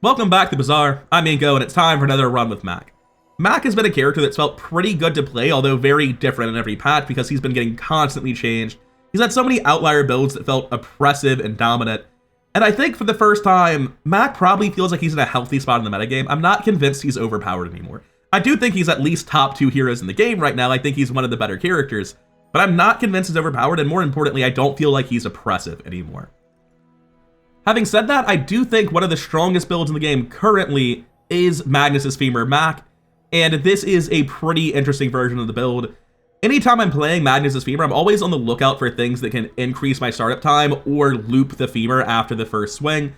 Welcome back to Bazaar. I'm Inko, and it's time for another run with Mak. Mak has been a character that's felt pretty good to play, although very different in every patch because he's been getting constantly changed. He's had so many outlier builds that felt oppressive and dominant. And I think for the first time, Mak probably feels like he's in a healthy spot in the metagame. I'm not convinced he's overpowered anymore. I do think he's at least top 2 heroes in the game right now. I think he's one of the better characters, but I'm not convinced he's overpowered, and more importantly, I don't feel like he's oppressive anymore. Having said that, I do think one of the strongest builds in the game currently is Magnus Femur Mak, and this is a pretty interesting version of the build. Anytime I'm playing Magnus Femur, I'm always on the lookout for things that can increase my startup time or loop the femur after the first swing.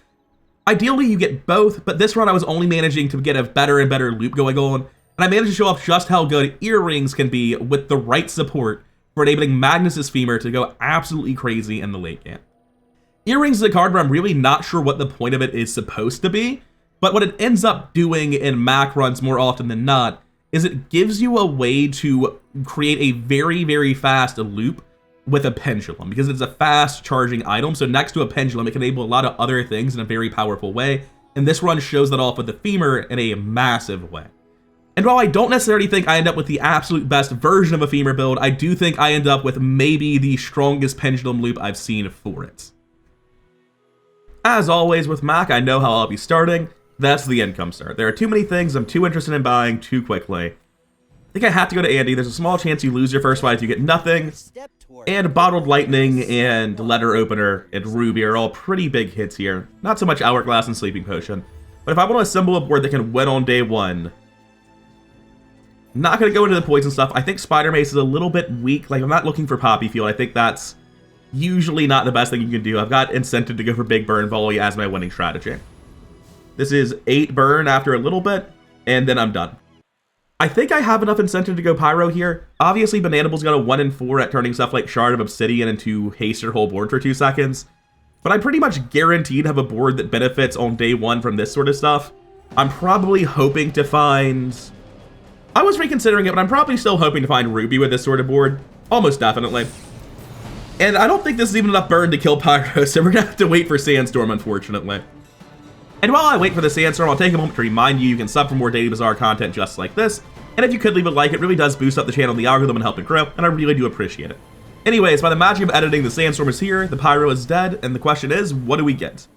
Ideally, you get both, but this run I was only managing to get a better and better loop going on, and I managed to show off just how good earrings can be with the right support for enabling Magnus Femur to go absolutely crazy in the late game. Earrings is a card where I'm really not sure what the point of it is supposed to be, but what it ends up doing in Mak runs more often than not is it gives you a way to create a very, very fast loop with a Pendulum, because it's a fast charging item. So next to a Pendulum, it can enable a lot of other things in a very powerful way, and this run shows that off with the Femur in a massive way. And while I don't necessarily think I end up with the absolute best version of a Femur build, I do think I end up with maybe the strongest Pendulum loop I've seen for it. As always with Mak, I know how I'll be starting. That's the income start. There are too many things I'm too interested in buying too quickly. I think I have to go to Andy. There's a small chance you lose your first fight if you get nothing. And Bottled Lightning and Letter Opener and Ruby are all pretty big hits here. Not so much Hourglass and Sleeping Potion. But if I want to assemble a board that can win on day one, not going to go into the poison stuff. I think Spider Mace is a little bit weak. Like, I'm not looking for Poppy Field. I think that's usually not the best thing you can do. I've got incentive to go for Big Burn Volley as my winning strategy. This is 8 burn after a little bit, and then I'm done. I think I have enough incentive to go Pyro here. Obviously, Bananable's got a 1 in 4 at turning stuff like Shard of Obsidian into haste your whole board for 2 seconds. But I'm pretty much guaranteed to have a board that benefits on day 1 from this sort of stuff. I'm probably hoping to find... I was reconsidering it, but I'm probably still hoping to find Ruby with this sort of board. Almost definitely. And I don't think this is even enough burn to kill Pyro, so we're gonna have to wait for Sandstorm, unfortunately. And while I wait for the Sandstorm, I'll take a moment to remind you can sub for more Daily Bazaar content just like this. And if you could leave a like, it really does boost up the channel and the algorithm and help it grow, and I really do appreciate it. Anyways, by the magic of editing, the Sandstorm is here, the Pyro is dead, and the question is, what do we get?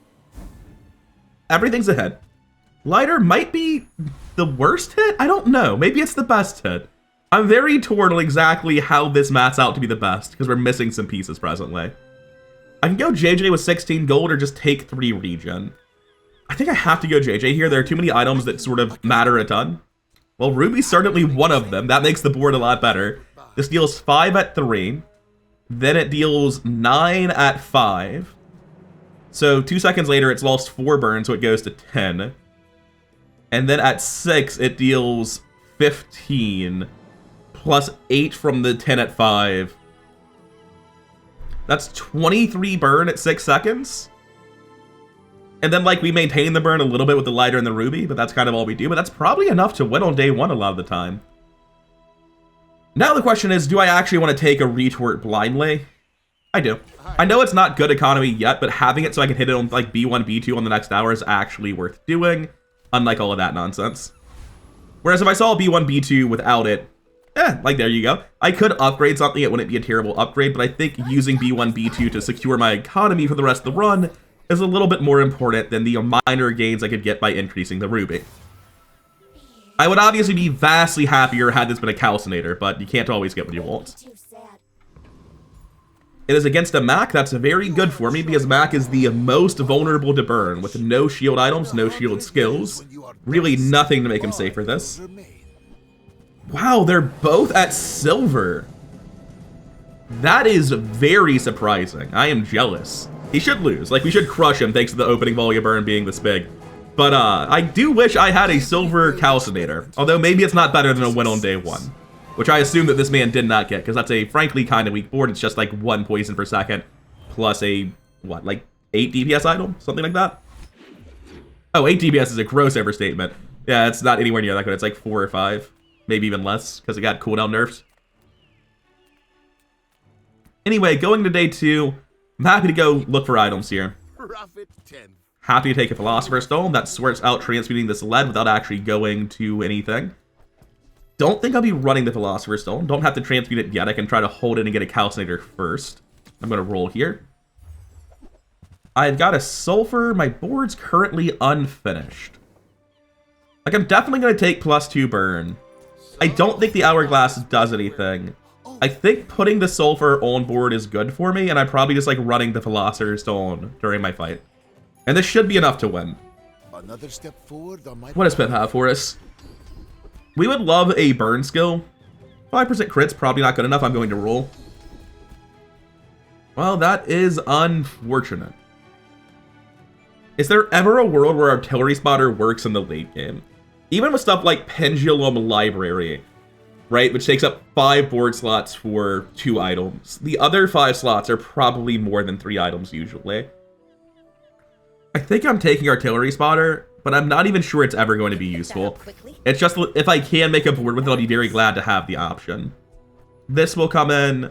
Everything's ahead. Lighter might be the worst hit? I don't know. Maybe it's the best hit. I'm very torn on exactly how this mats out to be the best, because we're missing some pieces presently. I can go JJ with 16 gold or just take 3 regen. I think I have to go JJ here. There are too many items that sort of matter a ton. Well, Ruby's certainly one of them. That makes the board a lot better. This deals 5 at 3. Then it deals 9 at 5. So 2 seconds later, it's lost 4 burn, so it goes to 10. And then at 6, it deals 15. Plus 8 from the 10 at 5. That's 23 burn at 6 seconds. And then, like, we maintain the burn a little bit with the lighter and the ruby, but that's kind of all we do. But that's probably enough to win on day 1 a lot of the time. Now the question is, do I actually want to take a retort blindly? I do. I know it's not good economy yet, but having it so I can hit it on, like, B1, B2 on the next hour is actually worth doing, unlike all of that nonsense. Whereas if I saw B1, B2 without it, like, there you go. I could upgrade something, it wouldn't be a terrible upgrade, but I think using B1, B2 to secure my economy for the rest of the run is a little bit more important than the minor gains I could get by increasing the ruby. I would obviously be vastly happier had this been a calcinator, but you can't always get what you want. It is against a Mak. That's very good for me because Mak is the most vulnerable to burn with no shield items, no shield skills. Really nothing to make him safe for this. Wow, they're both at silver. That is very surprising. I am jealous. He should lose. Like, we should crush him thanks to the opening volley of burn being this big. But I do wish I had a silver calcinator. Although maybe it's not better than a win on day 1. Which I assume that this man did not get, because that's a frankly kind of weak board. It's just like 1 poison per second plus a, what, like 8 DPS item? Something like that? Oh, 8 DPS is a gross overstatement. Yeah, it's not anywhere near that good. It's like 4 or 5. Maybe even less, because it got cooldown nerfed. Anyway, going to day 2, I'm happy to go look for items here. Happy to take a Philosopher's Stone. That sorts out transmuting this lead without actually going to anything. Don't think I'll be running the Philosopher's Stone. Don't have to transmute it yet. I can try to hold it and get a Calcinator first. I'm going to roll here. I've got a Sulfur. My board's currently unfinished. Like, I'm definitely going to take +2 burn. I don't think the Hourglass does anything. I think putting the Sulfur on board is good for me, and I'm probably just, like, running the Philosopher's Stone during my fight. And this should be enough to win. Another step forward on my What does Pip have for us? We would love a burn skill. 5% crit's probably not good enough. I'm going to roll. Well, that is unfortunate. Is there ever a world where Artillery Spotter works in the late game? Even with stuff like Pendulum Library, right, which takes up 5 board slots for 2 items. The other 5 slots are probably more than 3 items usually. I think I'm taking Artillery Spotter, but I'm not even sure it's ever going to be useful. It's just, if I can make a board with it, I'll be very glad to have the option. This will come in.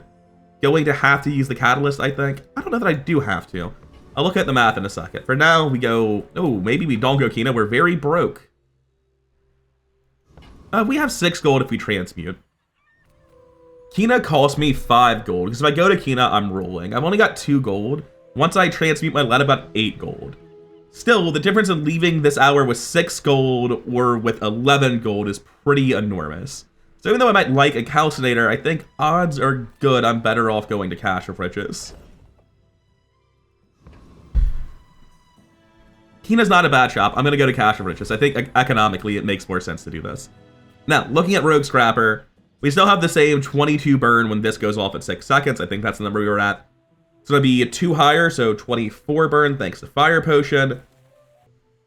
Going to have to use the Catalyst, I think. I don't know that I do have to. I'll look at the math in a second. For now, we go... Oh, maybe we don't go Kina. We're very broke. We have 6 gold if we transmute. Kina cost me 5 gold, because if I go to Kina, I'm rolling. I've only got 2 gold. Once I transmute my lead, about 8 gold. Still, the difference in leaving this hour with 6 gold or with 11 gold is pretty enormous. So even though I might like a Calcinator, I think odds are good I'm better off going to Cache of Riches. Kina's not a bad shop. I'm going to go to Cache of Riches. I think economically it makes more sense to do this. Now, looking at Rogue Scrapper, we still have the same 22 burn when this goes off at 6 seconds. I think that's the number we were at. So it'll be 2 higher, so 24 burn thanks to Fire Potion.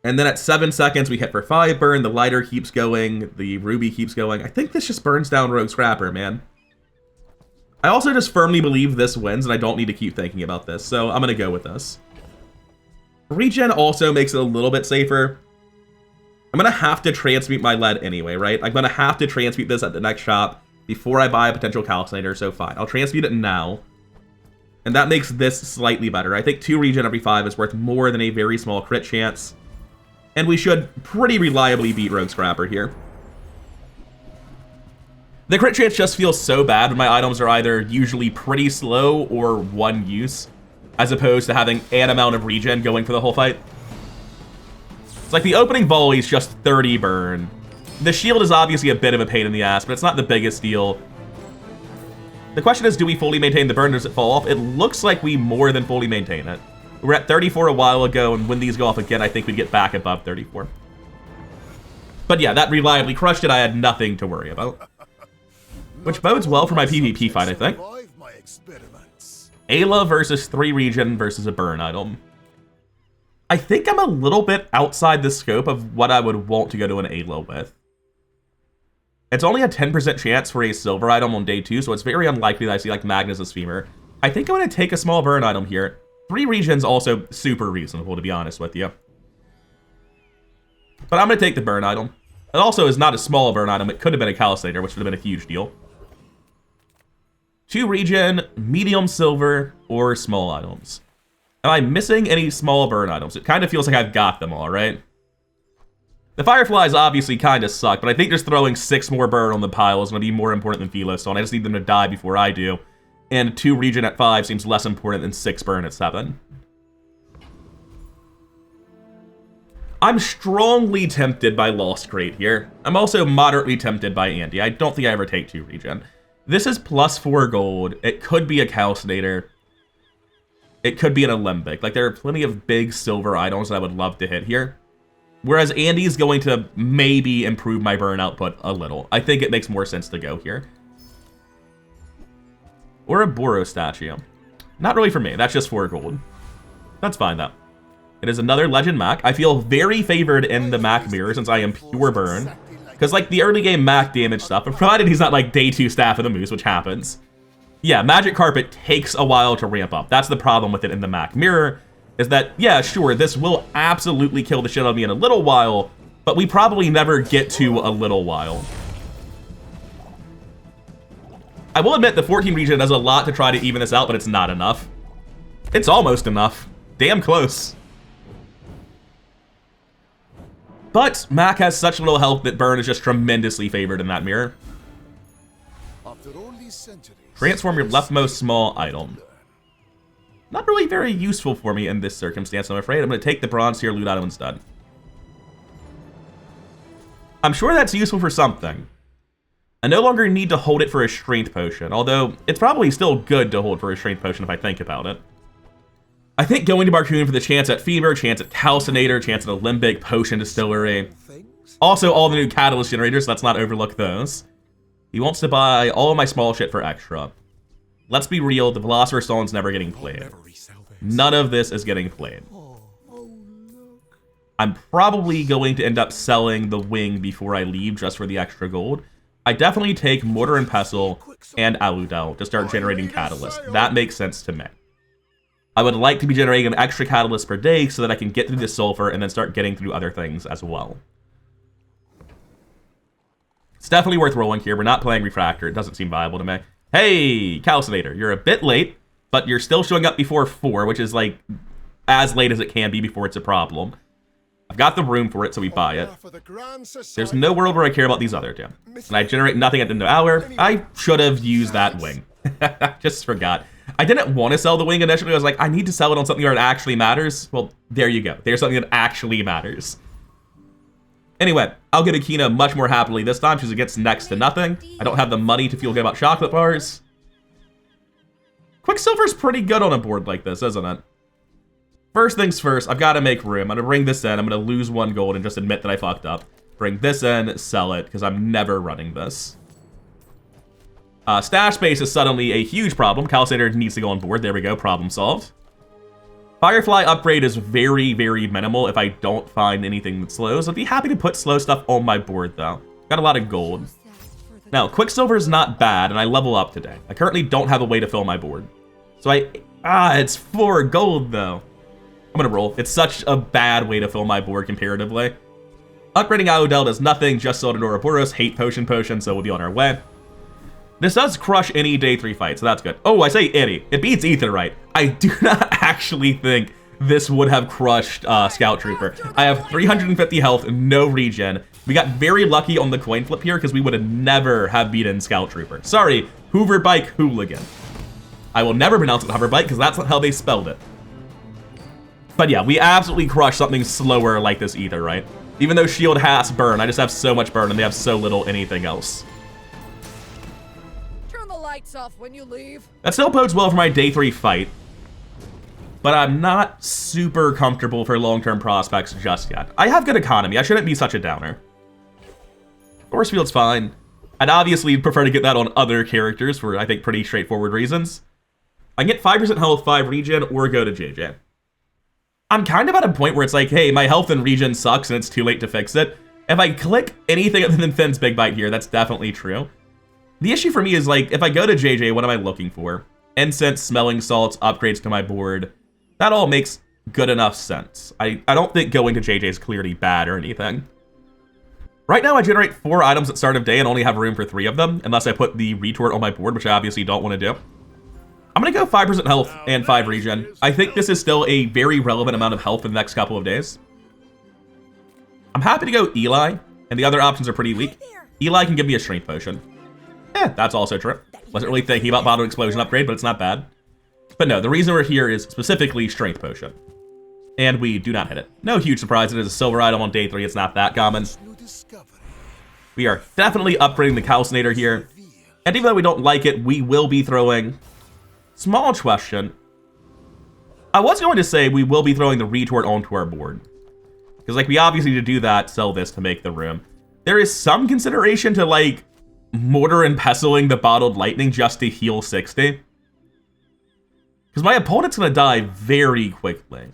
And then at 7 seconds, we hit for 5 burn. The lighter keeps going. The ruby keeps going. I think this just burns down Rogue Scrapper, man. I also just firmly believe this wins, and I don't need to keep thinking about this. So I'm going to go with this. Regen also makes it a little bit safer. I'm going to have to transmute my lead anyway, right? I'm going to have to transmute this at the next shop before I buy a potential Calcinator, so fine. I'll transmute it now. And that makes this slightly better. I think 2 regen every 5 is worth more than a very small crit chance. And we should pretty reliably beat Rogue Scrapper here. The crit chance just feels so bad when my items are either usually pretty slow or 1 use, as opposed to having an amount of regen going for the whole fight. It's like the opening volley is just 30 burn. The shield is obviously a bit of a pain in the ass, but it's not the biggest deal. The question is, do we fully maintain the burn or does it fall off? It looks like we more than fully maintain it. We were at 34 a while ago, and when these go off again, I think we'd get back above 34. But yeah, that reliably crushed it. I had nothing to worry about. Which bodes well for my PvP fight, I think. Ayla versus 3 regen versus a burn item. I think I'm a little bit outside the scope of what I would want to go to an Ayla with. It's only a 10% chance for a silver item on day 2, so it's very unlikely that I see like Magnus Femur. I think I'm going to take a small burn item here. 3 regen's also super reasonable, to be honest with you. But I'm going to take the burn item. It also is not a small burn item. It could have been a Calcinator, which would have been a huge deal. 2 regen, medium silver, or small items. Am I missing any small burn items? It kind of feels like I've got them all, right? The Fireflies obviously kind of suck, but I think just throwing 6 more burn on the pile is going to be more important than Philostone. I just need them to die before I do. And 2 regen at 5 seems less important than 6 burn at 7. I'm strongly tempted by Lost Crate here. I'm also moderately tempted by Andy. I don't think I ever take 2 regen. This is plus 4 gold. It could be a Calcinator. It could be an Alembic. Like, there are plenty of big silver items that I would love to hit here. Whereas Andy's going to maybe improve my burn output a little. I think it makes more sense to go here. Or a Boros statue. Not really for me. That's just 4 gold. That's fine, though. It is another Legend Mac. I feel very favored in the Mac mirror since I am pure burn. Because, like, the early game Mac damage stuff, provided he's not, like, day 2 Staff of the Moose, which happens. Yeah, Magic Carpet takes a while to ramp up. That's the problem with it in the Mac mirror, is that, yeah, sure, this will absolutely kill the shit out of me in a little while, but we probably never get to a little while. I will admit the 14 regen does a lot to try to even this out, but it's not enough. It's almost enough. Damn close. But Mac has such little health that burn is just tremendously favored in that mirror. After all these centuries, Transform your leftmost small item. Not really very useful for me in this circumstance, I'm afraid. I'm going to take the bronze tier loot item instead. I'm sure that's useful for something. I no longer need to hold it for a strength potion, although it's probably still good to hold for a strength potion if I think about it. I think going to Marcoon for the chance at Fever, chance at Calcinator, chance at Alembic, Potion Distillery. Also, all the new Catalyst generators, let's not overlook those. He wants to buy all of my small shit for extra. Let's be real, the Philosopher's Stone's never getting played. None of this is getting played. I'm probably going to end up selling the wing before I leave just for the extra gold. I definitely take Mortar and Pestle and Aludel to start generating Catalyst. That makes sense to me. I would like to be generating an extra Catalyst per day so that I can get through the Sulfur and then start getting through other things as well. It's definitely worth rolling here. We're not playing Refractor. It doesn't seem viable to me. Hey, Calcinator, you're a bit late, but you're still showing up before 4, which is like as late as it can be before it's a problem. I've got the room for it, so we buy it. There's no world where I care about these other two. And I generate nothing at the end of the hour. I should have used that wing. Just forgot. I didn't want to sell the wing initially. I was like, I need to sell it on something where it actually matters. Well, there you go. There's something that actually matters. Anyway, I'll get Akina much more happily this time because it gets next to nothing. I don't have the money to feel good about chocolate bars. Quicksilver's pretty good on a board like this, isn't it? First things first, I've got to make room. I'm going to bring this in. I'm going to lose 1 gold and just admit that I fucked up. Bring this in, sell it, because I'm never running this. Stash space is suddenly a huge problem. Calcinator needs to go on board. There we go. Problem solved. Firefly upgrade is very, very minimal if I don't find anything that slows. I'd be happy to put slow stuff on my board, though. Got a lot of gold. Now, Quicksilver is not bad, and I level up today. I currently don't have a way to fill my board. So it's 4 gold, though. I'm going to roll. It's such a bad way to fill my board comparatively. Upgrading Aludel does nothing. Just sold an Ouroboros. Hate potion, so we'll be on our way. This does crush any day 3 fight, so that's good. Oh, I say any. It beats Aetherite. I do not actually think this would have crushed Scout Trooper. I have 350 health, no regen. We got very lucky on the coin flip here because we would have never have beaten Scout Trooper. Sorry, Hoover Bike Hooligan. I will never pronounce it Hover Bike because that's not how they spelled it. But yeah, we absolutely crushed something slower like this Aetherite. Even though Shield has burn, I just have so much burn and they have so little anything else. Off when you leave. That still bodes well for my day 3 fight, but I'm not super comfortable for long-term prospects just yet. I have good economy. I shouldn't be such a downer. Force Field's fine. I'd obviously prefer to get that on other characters for, I think, pretty straightforward reasons. I can get 5% health, 5 regen, or go to JJ. I'm kind of at a point where it's like, hey, my health and regen sucks and it's too late to fix it. If I click anything other than Finn's Big Bite here, that's definitely true. The issue for me is, like, if I go to JJ, what am I looking for? Incense, smelling salts, upgrades to my board. That all makes good enough sense. I don't think going to JJ is clearly bad or anything. Right now, I generate 4 items at start of day and only have room for 3 of them, unless I put the retort on my board, which I obviously don't want to do. I'm going to go 5% health and 5 regen. I think this is still a very relevant amount of health for the next couple of days. I'm happy to go Eli, and the other options are pretty weak. Eli can give me a strength potion. That's also true. Wasn't really thinking about Bottle Explosion upgrade, but it's not bad. But no, the reason we're here is specifically Strength Potion. And we do not hit it. No huge surprise, it is a silver item on day 3, it's not that common. We are definitely upgrading the Calcinator here. And even though we don't like it, we will be throwing... Small question. I was going to say we will be throwing the retort onto our board. Because, like, we obviously need to do that, sell this to make the room. There is some consideration to, like... Mortar and Pestling the Bottled Lightning just to heal 60. Because my opponent's going to die very quickly.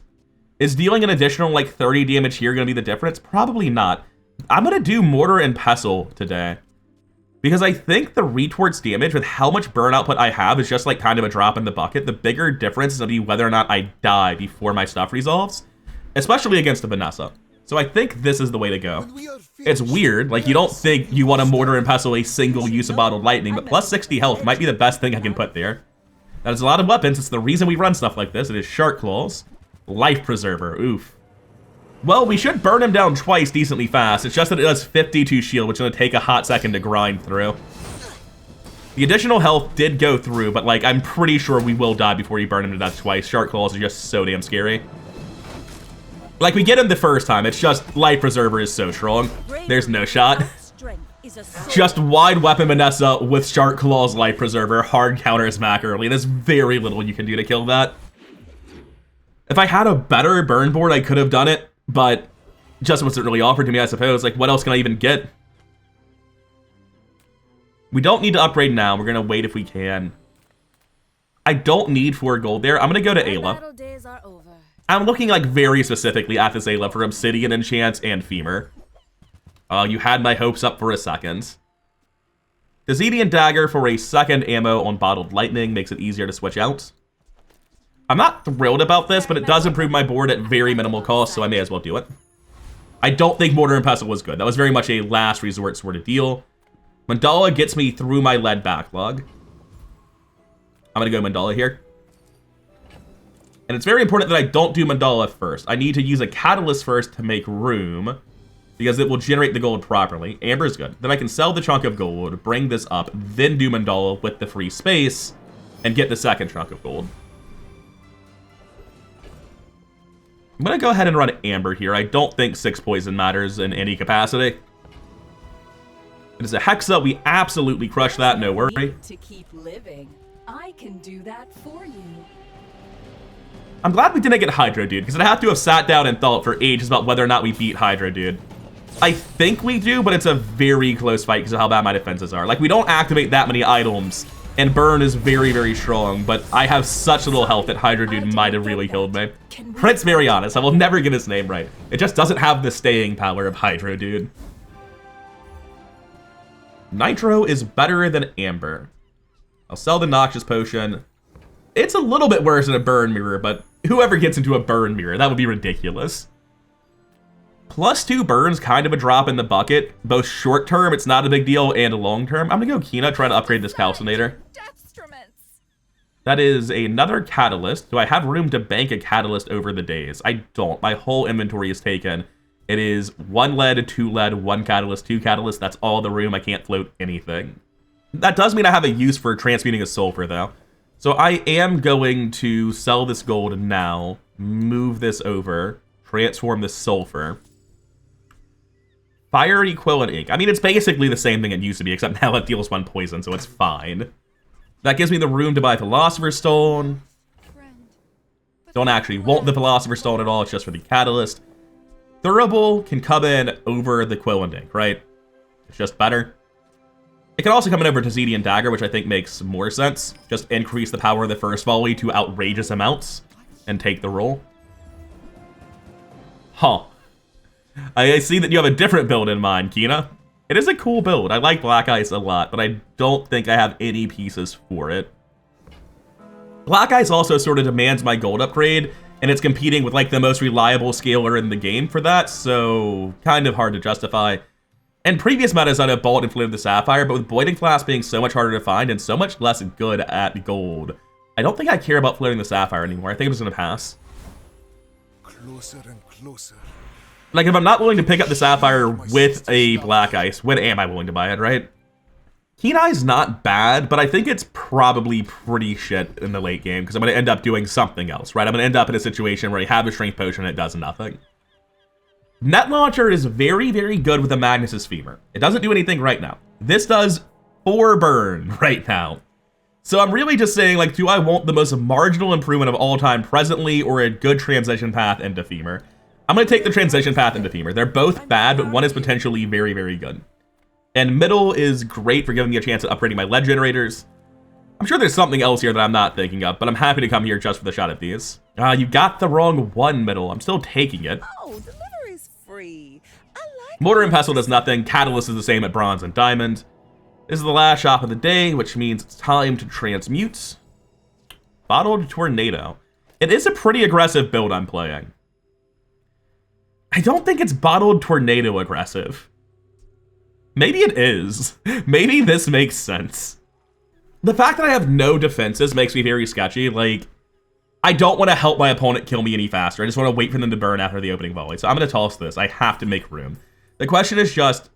Is dealing an additional, like, 30 damage here going to be the difference? Probably not. I'm going to do Mortar and Pestle today. Because I think the retort's damage with how much burn output I have is just, like, kind of a drop in the bucket. The bigger difference is going to be whether or not I die before my stuff resolves. Especially against the Vanessa. So I think this is the way to go. It's weird, like you don't think you want to Mortar and Pestle a single use of Bottled Lightning, but plus 60 health might be the best thing I can put there. That is a lot of weapons, it's the reason we run stuff like this. It is Shark Claws, Life Preserver, oof. Well, we should burn him down twice decently fast. It's just that it does 52 shield, which is going to take a hot second to grind through. The additional health did go through, but, like, I'm pretty sure we will die before you burn him to death twice. Shark Claws are just so damn scary. Like, we get him the first time. It's just Life Preserver is so strong. There's no shot. Just wide weapon Vanessa with Shark Claws Life Preserver. Hard counters Mac early. There's very little you can do to kill that. If I had a better burn board, I could have done it, but just wasn't really offered to me, I suppose. Like, what else can I even get? We don't need to upgrade now. We're going to wait if we can. I don't need 4 gold there. I'm going to go to Ayla. I'm looking, like, very specifically at this Ayla for Obsidian Enchants and Femur. You had my hopes up for a second. The Zedian Dagger for a second ammo on Bottled Lightning makes it easier to switch out. I'm not thrilled about this, but it does improve my board at very minimal cost, so I may as well do it. I don't think Mortar and Pestle was good. That was very much a last resort sort of deal. Mandala gets me through my lead backlog. I'm going to go Mandala here. And it's very important that I don't do Mandala first. I need to use a Catalyst first to make room, because it will generate the gold properly. Amber is good. Then I can sell the chunk of gold, bring this up, then do Mandala with the free space, and get the second chunk of gold. I'm going to go ahead and run Amber here. I don't think 6 poison matters in any capacity. It is a Hexa. We absolutely crush that, no worry. To keep living, I can do that for you. I'm glad we didn't get Hydro Dude, because I'd have to have sat down and thought for ages about whether or not we beat Hydro Dude. I think we do, but it's a very close fight because of how bad my defenses are. Like, we don't activate that many items, and Burn is very, very strong, but I have such little health that Hydro Dude might have really killed me. Prince Marianus, I will never get his name right. It just doesn't have the staying power of Hydro Dude. Nitro is better than Amber. I'll sell the Noxious Potion. It's a little bit worse than a Burn Mirror, but whoever gets into a Burn Mirror, that would be ridiculous. +2 burns, kind of a drop in the bucket. Both short term, it's not a big deal, and long term. I'm gonna go Kina, try to upgrade this Calcinator. That is another Catalyst. Do I have room to bank a Catalyst over the days? I don't. My whole inventory is taken. It is 1 lead, 2 lead, 1 Catalyst, 2 Catalyst. That's all the room. I can't float anything. That does mean I have a use for transmuting a Sulfur, though. So I am going to sell this gold now, move this over, transform this Sulfur. Fiery Quill and Ink. I mean, it's basically the same thing it used to be, except now it deals 1 poison, so it's fine. That gives me the room to buy Philosopher's Stone. Don't actually want the Philosopher's Stone at all, it's just for the Catalyst. Durable can come in over the Quill and Ink, right? It's just better. It can also come in over to Zedian Dagger, which I think makes more sense. Just increase the power of the first volley to outrageous amounts and take the roll. Huh. I see that you have a different build in mind, Kina. It is a cool build. I like Black Ice a lot, but I don't think I have any pieces for it. Black Ice also sort of demands my gold upgrade, and it's competing with like the most reliable scaler in the game for that, so kind of hard to justify. In previous metas, I'd have bought and floated the Sapphire, but with Voiding Flask being so much harder to find and so much less good at gold, I don't think I care about floating the Sapphire anymore. I think I'm just gonna pass. Closer and closer. Like, if I'm not willing to pick up the Sapphire with a Black Ice, when am I willing to buy it, right? Keen Eye's not bad, but I think it's probably pretty shit in the late game, because I'm going to end up doing something else, right? I'm going to end up in a situation where I have a Strength Potion and it does nothing. Net Launcher is very, very good with the Magnus Femur. It doesn't do anything right now. This does 4 burn right now. So I'm really just saying, like, do I want the most marginal improvement of all time presently, or a good transition path into Femur? I'm going to take the transition path into Femur. They're both bad, but one is potentially very, very good. And middle is great for giving me a chance at upgrading my lead generators. I'm sure there's something else here that I'm not thinking of, but I'm happy to come here just for the shot at these. You got the wrong one, middle. I'm still taking it. Oh, delivery's free. I like Mortar and Pestle does nothing. Catalyst is the same at Bronze and Diamond. This is the last shop of the day, which means it's time to transmute. Bottled Tornado. It is a pretty aggressive build I'm playing. I don't think it's Bottled Tornado aggressive. Maybe it is. Maybe this makes sense. The fact that I have no defenses makes me very sketchy. Like, I don't want to help my opponent kill me any faster. I just want to wait for them to burn after the opening volley. So I'm going to toss this. I have to make room. The question is just,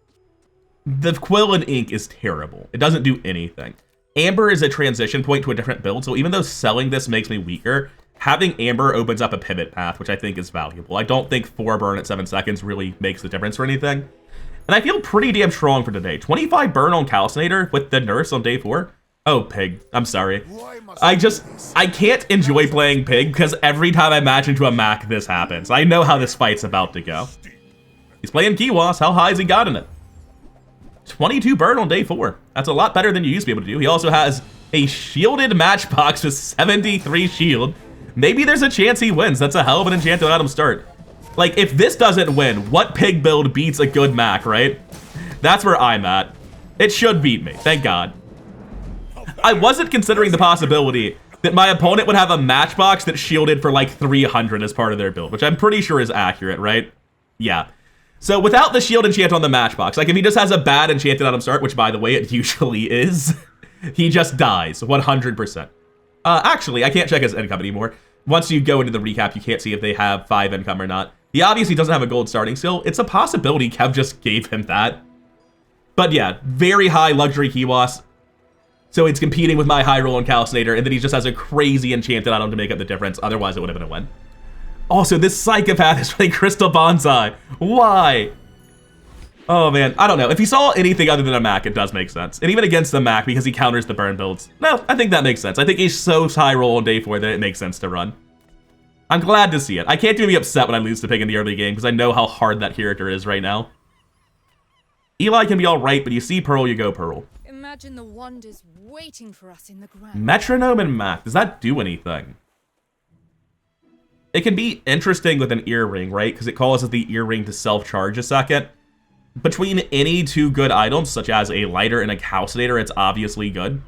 the quill and ink is terrible. It doesn't do anything. Amber is a transition point to a different build, so even though selling this makes me weaker, having Amber opens up a pivot path, which I think is valuable. I don't think 4 burn at 7 seconds really makes the difference or anything. And I feel pretty damn strong for today. 25 burn on Calcinator with the nurse on day 4. Oh, Pig. I'm sorry. I can't enjoy playing Pig because every time I match into a Mac, this happens. I know how this fight's about to go. He's playing Kiwas. How high has he gotten it? 22 burn on day 4. That's a lot better than you used to be able to do. He also has a shielded matchbox with 73 shield. Maybe there's a chance he wins. That's a hell of an enchanted item start. Like, if this doesn't win, what Pig build beats a good Mac, right? That's where I'm at. It should beat me. Thank God. I wasn't considering the possibility that my opponent would have a matchbox that shielded for like 300 as part of their build, which I'm pretty sure is accurate, right? Yeah. So without the shield enchant on the matchbox, like if he just has a bad enchanted item start, which by the way, it usually is, he just dies 100%. Actually, I can't check his income anymore. Once you go into the recap, you can't see if they have 5 income or not. He obviously doesn't have a gold starting skill. It's a possibility Kev just gave him that. But yeah, very high luxury Kiwas. So it's competing with my high roll on Calcinator, and then he just has a crazy enchanted item to make up the difference. Otherwise, it would have been a win. Also, this psychopath is playing Crystal Bonsai. Why? Oh, man. I don't know. If he saw anything other than a Mac, it does make sense. And even against the Mac, because he counters the burn builds. No, I think that makes sense. I think he's so high roll on day 4 that it makes sense to run. I'm glad to see it. I can't do be upset when I lose to Pig in the early game, because I know how hard that character is right now. Eli can be all right, but you see Pearl, you go Pearl. Imagine the wonders waiting for us in the ground. Metronome and Mac, does that do anything? It can be interesting with an earring, right? Because it causes the earring to self-charge a second. Between any 2 good items, such as a lighter and a calcinator, it's obviously good.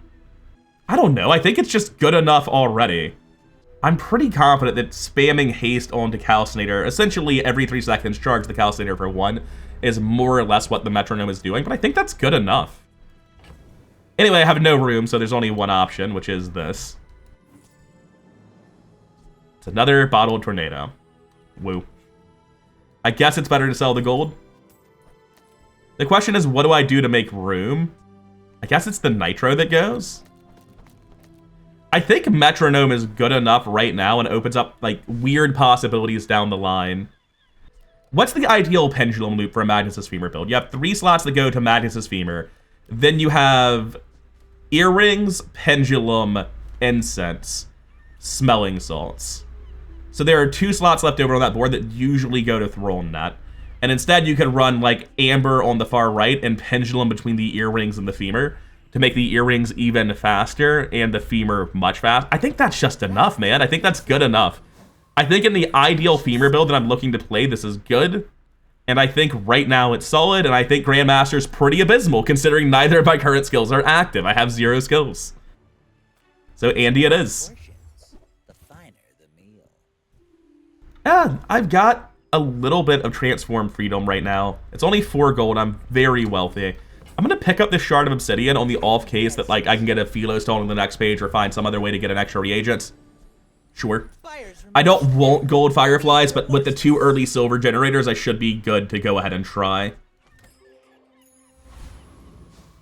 I don't know, I think it's just good enough already. I'm pretty confident that spamming haste onto calcinator, essentially every 3 seconds charge the calcinator for 1, is more or less what the metronome is doing, but I think that's good enough. Anyway, I have no room, so there's only one option, which is this. It's another bottled tornado. Woo. I guess it's better to sell the gold. The question is, what do I do to make room? I guess it's the nitro that goes. I think metronome is good enough right now and opens up like weird possibilities down the line. What's the ideal pendulum loop for a Magnus Femur build? You have 3 slots that go to Magnus Femur. Then you have earrings, pendulum, incense, smelling salts. So there are 2 slots left over on that board that usually go to Throne Net. And instead you can run like amber on the far right and pendulum between the earrings and the femur to make the earrings even faster and the femur much faster. I think that's just enough, man. I think that's good enough. I think in the ideal femur build that I'm looking to play, this is good. And I think right now it's solid, and I think Grandmaster's pretty abysmal, considering neither of my current skills are active. I have 0 skills. So Andy it is. Yeah, I've got a little bit of transform freedom right now. It's only 4 gold. I'm very wealthy. I'm going to pick up this shard of obsidian on the off case that like I can get a Philo stone on the next page or find some other way to get an extra reagent. Sure. I don't want gold fireflies, but with the 2 early silver generators, I should be good to go ahead and try.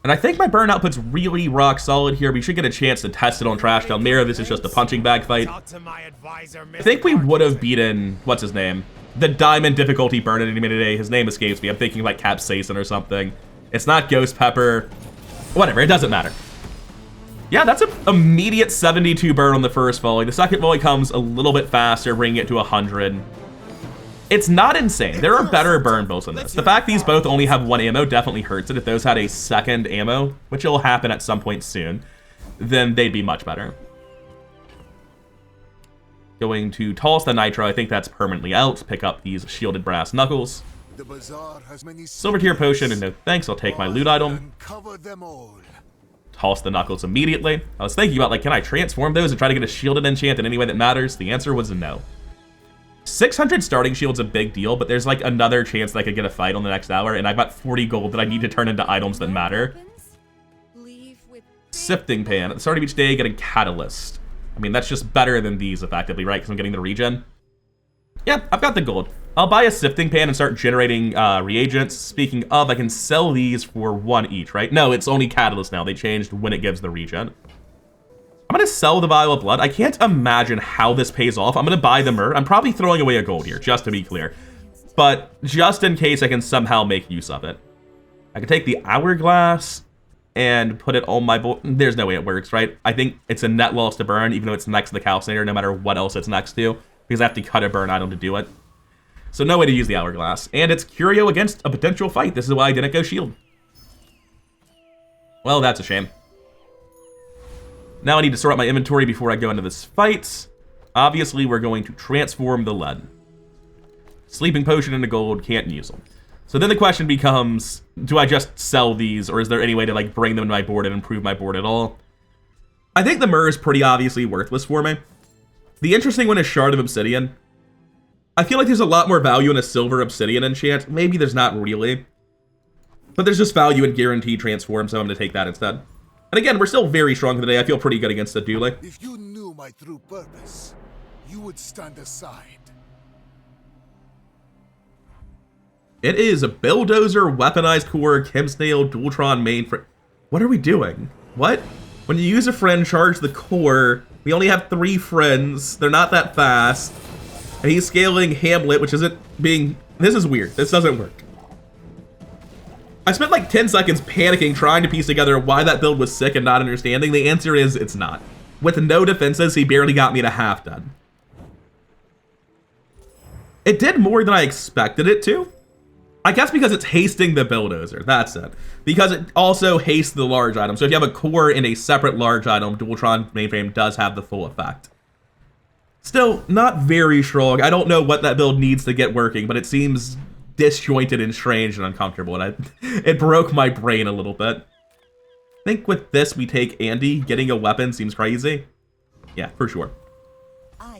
And I think my burn output's really rock solid here. We should get a chance to test it on Trash Down Mirror. This is just a punching bag fight. I think we would have beaten, what's his name? The diamond difficulty burn at any minute today. His name escapes me. I'm thinking like Capsaicin or something. It's not Ghost Pepper. Whatever, it doesn't matter. Yeah, that's an immediate 72 burn on the first volley. The second volley comes a little bit faster, bringing it to 100. It's not insane. There are better burn builds than this. The fact these both only have 1 ammo definitely hurts it. If those had a second ammo, which will happen at some point soon, then they'd be much better. Going to toss the nitro. I think that's permanently out. Pick up these shielded brass knuckles. The Bazaar has many Silver tier potion, and no thanks. I'll take my loot item. cover them all. Toss the knuckles immediately. I was thinking about, like, can I transform those and try to get a shielded enchant in any way that matters? The answer was no. 600 starting shield's a big deal, but there's, like, another chance that I could get a fight on the next hour, and I've got 40 gold that I need to turn into items that matter. Sifting pan. At the start of each day, get a catalyst. I mean, that's just better than these, effectively, right? Because I'm getting the regen. Yeah, I've got the gold. I'll buy a sifting pan and start generating reagents. Speaking of, I can sell these for 1 each, right? No, it's only catalyst now. They changed when it gives the regen. I'm going to sell the vial of blood. I can't imagine how this pays off. I'm going to buy the myrrh. I'm probably throwing away a gold here, just to be clear. But just in case I can somehow make use of it. I can take the hourglass and put it on my board. There's no way it works, right? I think it's a net loss to burn, even though it's next to the calcinator, no matter what else it's next to, because I have to cut a burn item to do it. So no way to use the hourglass. And it's curio against a potential fight. This is why I didn't go shield. Well, that's a shame. Now I need to sort out my inventory before I go into this fight. Obviously, we're going to transform the lead. Sleeping potion into gold, can't use them. So then the question becomes, do I just sell these, or is there any way to like bring them to my board and improve my board at all? I think the myrrh is pretty obviously worthless for me. The interesting one is Shard of Obsidian. I feel like there's a lot more value in a silver obsidian enchant. Maybe there's not really. But there's just value in guaranteed transform, so I'm going to take that instead. And again, we're still very strong today. I feel pretty good against the Dooley. If you knew my true purpose, you would stand aside. It is a Bulldozer, Weaponized Core, Chemsnail, Dualtron main for... What are we doing? What? When you use a friend, charge the core. We only have 3 friends. They're not that fast. And he's scaling Hamlet, which isn't being... This is weird. This doesn't work. I spent like 10 seconds panicking, trying to piece together why that build was sick and not understanding. The answer is, it's not. With no defenses, he barely got me to half done. It did more than I expected it to. I guess because it's hasting the Bulldozer, that's it. Because it also hastes the large item. So if you have a core in a separate large item, Dualtron mainframe does have the full effect. Still, not very strong. I don't know what that build needs to get working, but it seems disjointed and strange and uncomfortable, and it broke my brain a little bit. I think with this, we take Andy. Getting a weapon seems crazy. Yeah, for sure.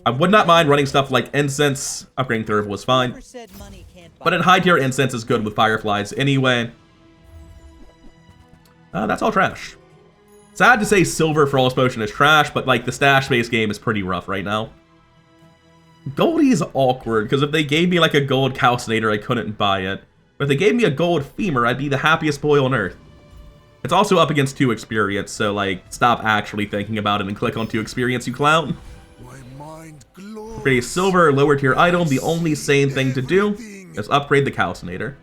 I would not mind running stuff like Incense. Upgrading Thurv was fine. But in high tier, Incense is good with Fireflies anyway. That's all trash. Sad to say Silver Frost Potion is trash, but like the stash space game is pretty rough right now. Goldie's awkward, because if they gave me like a gold calcinator, I couldn't buy it. But if they gave me a gold femur, I'd be the happiest boy on earth. It's also up against 2 experience, so like, stop actually thinking about it and click on 2 experience, you clown. For a silver lower tier item, the only sane thing to do is upgrade the calcinator.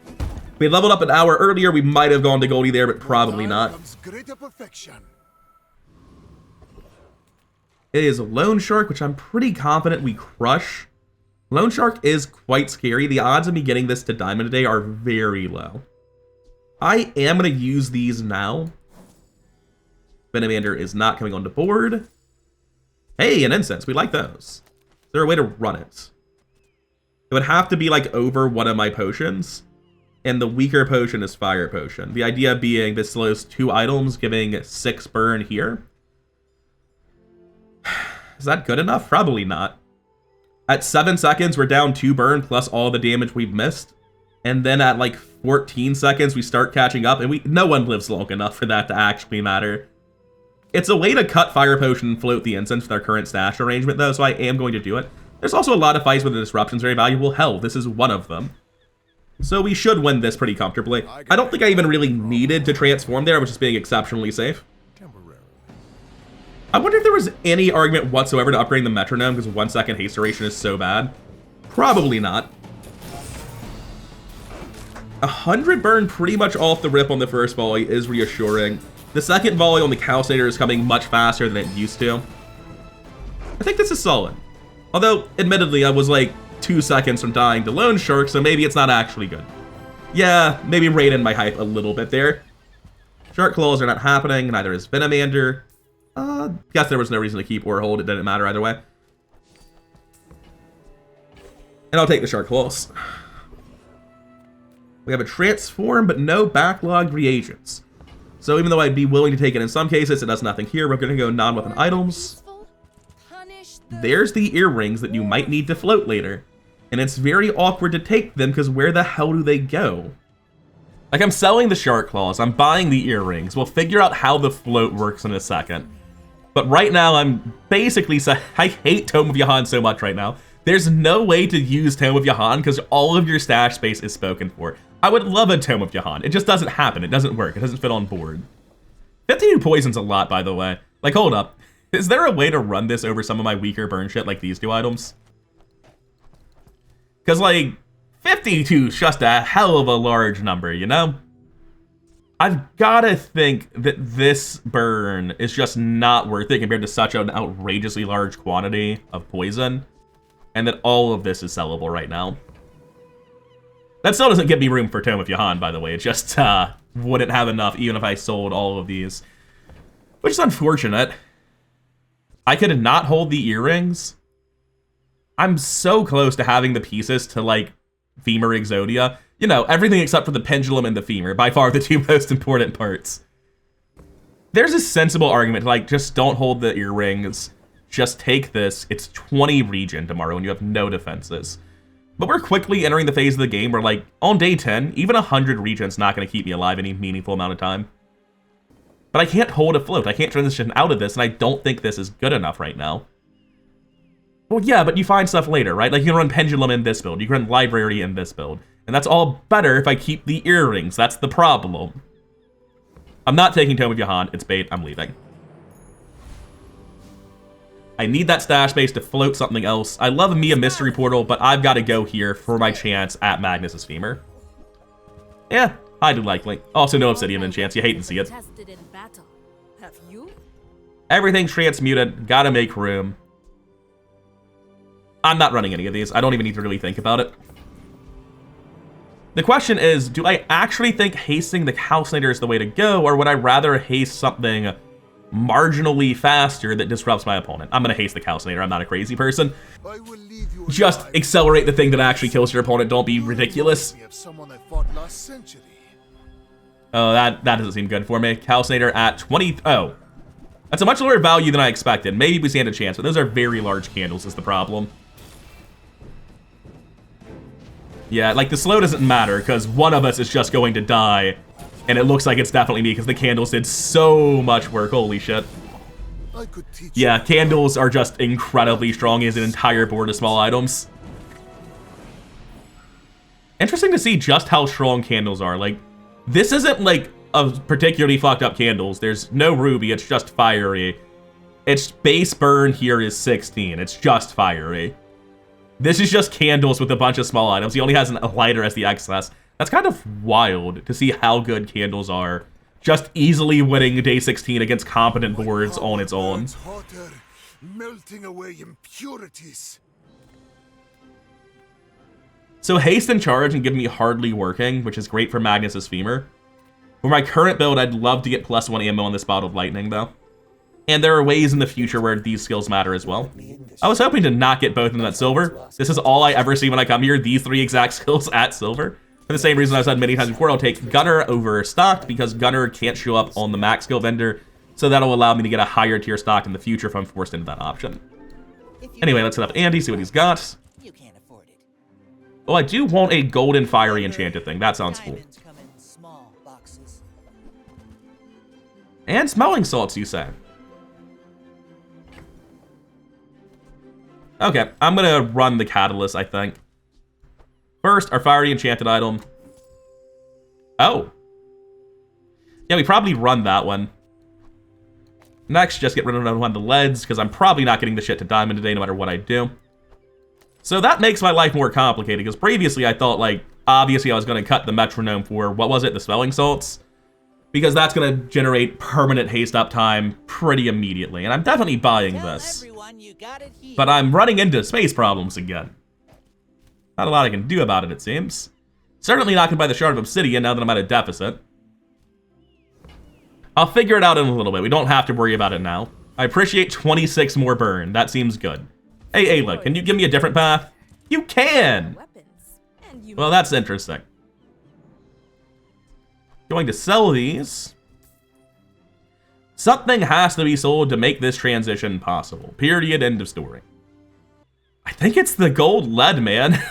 If we had leveled up an hour earlier, we might have gone to Goldie there, but probably not. It is a Loan Shark, which I'm pretty confident we crush. Loan Shark is quite scary. The odds of me getting this to Diamond today are very low. I am going to use these now. Venamander is not coming onto board. Hey, an Incense. We like those. Is there a way to run it? It would have to be like over one of my potions. And the weaker potion is Fire Potion. The idea being this slows 2 items, giving 6 burn here. Is that good enough? Probably not. At 7 seconds, we're down 2 burn plus all the damage we've missed. And then at like 14 seconds, we start catching up, and no one lives long enough for that to actually matter. It's a way to cut Fire Potion and float the Incense with our current stash arrangement, though, so I am going to do it. There's also a lot of fights where the Disruption's very valuable. Hell, this is one of them. So we should win this pretty comfortably. I don't think I even really needed to transform there. I was just being exceptionally safe. I wonder if there was any argument whatsoever to upgrading the Metronome, because 1 second haste duration is so bad. Probably not. 100 burn pretty much off the rip on the first volley is reassuring. The second volley on the calcinator is coming much faster than it used to. I think this is solid. Although, admittedly, I was like 2 seconds from dying to Loan Shark, so maybe it's not actually good. Yeah, maybe rein in my hype a little bit there. Shark Claws are not happening, neither is Venamander. Guess there was no reason to keep or hold, it didn't matter either way. And I'll take the Shark Claws. We have a Transform, but no backlogged reagents. So even though I'd be willing to take it in some cases, it does nothing here. We're going to go non-weapon items. There's the earrings that you might need to float later. And it's very awkward to take them, because where the hell do they go? Like, I'm selling the Shark Claws, I'm buying the earrings. We'll figure out how the float works in a second. But right now, I'm basically I hate Tome of Yahan so much right now. There's no way to use Tome of Yahan because all of your stash space is spoken for. I would love a Tome of Yahan. It just doesn't happen. It doesn't work. It doesn't fit on board. 52 poison's a lot, by the way. Like, hold up. Is there a way to run this over some of my weaker burn shit like these 2 items? Because, like, 52 is just a hell of a large number, you know? I've gotta think that this burn is just not worth it compared to such an outrageously large quantity of poison, and that all of this is sellable right now. That still doesn't give me room for Tome of Yahan, by the way. It just wouldn't have enough even if I sold all of these, which is unfortunate. I could not hold the earrings. I'm so close to having the pieces to, like, Femur Exodia. You know, everything except for the Pendulum and the Femur, by far the 2 most important parts. There's a sensible argument to, like, just don't hold the earrings. Just take this. It's 20 regen tomorrow and you have no defenses. But we're quickly entering the phase of the game where, like, on day 10, even 100 regen's not going to keep me alive any meaningful amount of time. But I can't hold afloat. I can't transition out of this, and I don't think this is good enough right now. Well, yeah, but you find stuff later, right? Like, you can run Pendulum in this build. You can run Library in this build. And that's all better if I keep the earrings. That's the problem. I'm not taking Tome of Yahan. It's bait. I'm leaving. I need that stash space to float something else. I love me a mystery portal, but I've got to go here for my chance at Magnus's Femur. Yeah, highly likely. Also, no Obsidian enchants. You hate to see it. Tested in battle. Have you? Everything's transmuted. Gotta make room. I'm not running any of these. I don't even need to really think about it. The question is, do I actually think hasting the Calcinator is the way to go, or would I rather haste something marginally faster that disrupts my opponent? I'm gonna haste the Calcinator. I'm not a crazy person. I will leave you Just alive. accelerate the thing that actually kills your opponent. Don't be ridiculous. We have someone I fought last century. Oh, that doesn't seem good for me. Calcinator at 20. Oh, that's a much lower value than I expected. Maybe we stand a chance, but those are very large candles is the problem. Yeah, like, the slow doesn't matter, because one of us is just going to die, and it looks like it's definitely me, because the candles did so much work. Holy shit. I could teach Yeah, you. candles are just incredibly strong as an entire board of small items. Interesting to see just how strong candles are. Like, this isn't, like, a particularly fucked up candles. There's no ruby, it's just fiery. Its base burn here is 16. It's just fiery. This is just candles with a bunch of small items. He only has a lighter as the excess. That's kind of wild to see how good candles are. Just easily winning day 16 against competent boards on its own. Burns hotter, melting away impurities. So haste and charge and give me hardly working, which is great for Magnus's Femur. For my current build, I'd love to get +1 ammo on this Bottle of Lightning, though. And there are ways in the future where these skills matter as well. I was hoping to not get both of them at silver. This is all I ever see when I come here, these 3 exact skills at silver. For the same reason I've said many times before, I'll take Gunner over Stocked, because Gunner can't show up on the max skill vendor, so that'll allow me to get a higher tier Stocked in the future if I'm forced into that option. Anyway, let's hit up Andy, see what he's got. You can't afford it. Oh, I do want a golden fiery enchanted thing. That sounds cool. Diamonds come in small boxes. And smelling salts, you say? Okay, I'm gonna run the catalyst, I think. First, our fiery enchanted item. Oh. Yeah, we probably run that one. Next, just get rid of one of the leads, because I'm probably not getting the shit to diamond today, no matter what I do. So that makes my life more complicated, because previously I thought, like, obviously I was going to cut the metronome for, what was it, the smelling salts? Because that's going to generate permanent haste uptime pretty immediately, and I'm definitely buying this. You got it here. But I'm running into space problems again. Not a lot I can do about it, it seems. Certainly not gonna buy the Shard of Obsidian now that I'm at a deficit. I'll figure it out in a little bit. We don't have to worry about it now. I appreciate 26 more burn. That seems good. Hey, Ayla, can you give me a different path? You can! Weapons. And you Well, that's interesting. Going to sell these. Something has to be sold to make this transition possible. Period. End of story. I think it's the gold lead, man.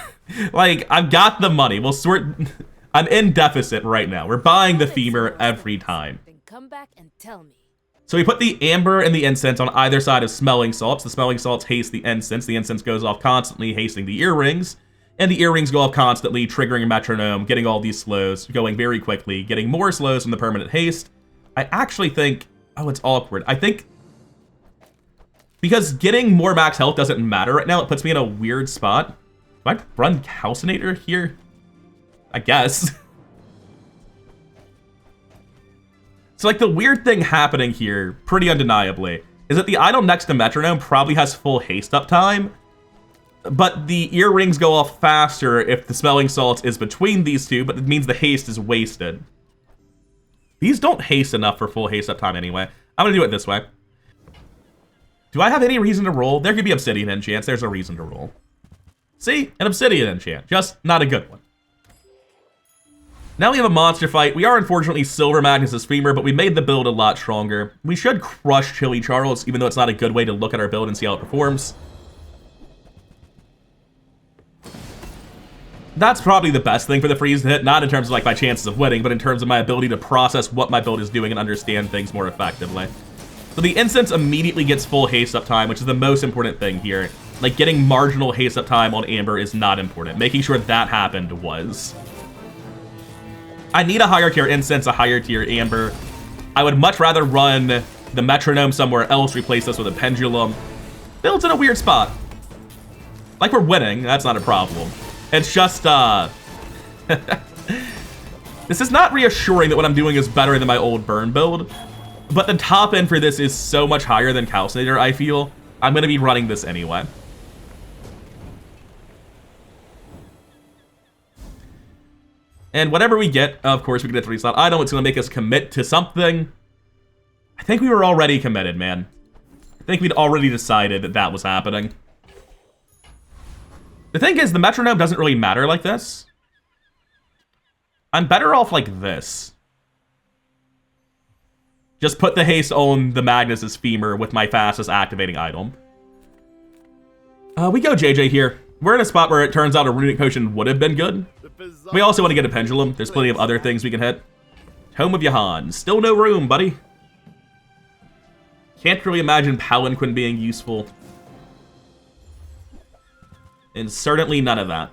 Like, I've got the money. We'll sort... I'm in deficit right now. We're buying the Femur every time. Then come back and tell me. So we put the amber and the incense on either side of smelling salts. The smelling salts haste the incense. The incense goes off constantly, hasting the earrings. And the earrings go off constantly, triggering a metronome, getting all these slows, going very quickly, getting more slows from the permanent haste. I actually think... Oh, it's awkward. I think... Because getting more max health doesn't matter right now, it puts me in a weird spot. Do I run Calcinator here? I guess. So, like, the weird thing happening here, pretty undeniably, is that the item next to Metronome probably has full haste uptime, but the earrings go off faster if the smelling salts is between these two, but it means the haste is wasted. These don't haste enough for full haste uptime anyway. I'm gonna do it this way. Do I have any reason to roll? There could be Obsidian enchants. There's a reason to roll. See? An Obsidian enchant. Just not a good one. Now we have a monster fight. We are unfortunately Silver Magnus Femur, but we made the build a lot stronger. We should crush Chili Charles, even though it's not a good way to look at our build and see how it performs. That's probably the best thing for the freeze to hit, not in terms of like my chances of winning, but in terms of my ability to process what my build is doing and understand things more effectively. So the incense immediately gets full haste uptime, which is the most important thing here. Like, getting marginal haste uptime on Amber is not important. Making sure that happened was. I need a higher tier incense, a higher tier amber. I would much rather run the metronome somewhere else, replace this with a pendulum. Build's in a weird spot. Like, we're winning, that's not a problem. It's just, this is not reassuring that what I'm doing is better than my old burn build, but the top end for this is so much higher than Calcinator, I feel. I'm gonna be running this anyway. And whatever we get, of course, we get a 3-slot item. It's going to make us commit to something. I think we were already committed, man. I think we'd already decided that that was happening. The thing is, the metronome doesn't really matter like this. I'm better off like this. Just put the haste on the Magnus Femur with my fastest activating item. We go JJ here. We're in a spot where it turns out a runic potion would have been good. We also want to get a pendulum. There's plenty of other things we can hit. Tome of Yahan. Still no room, buddy. Can't really imagine Palanquin being useful. And certainly none of that.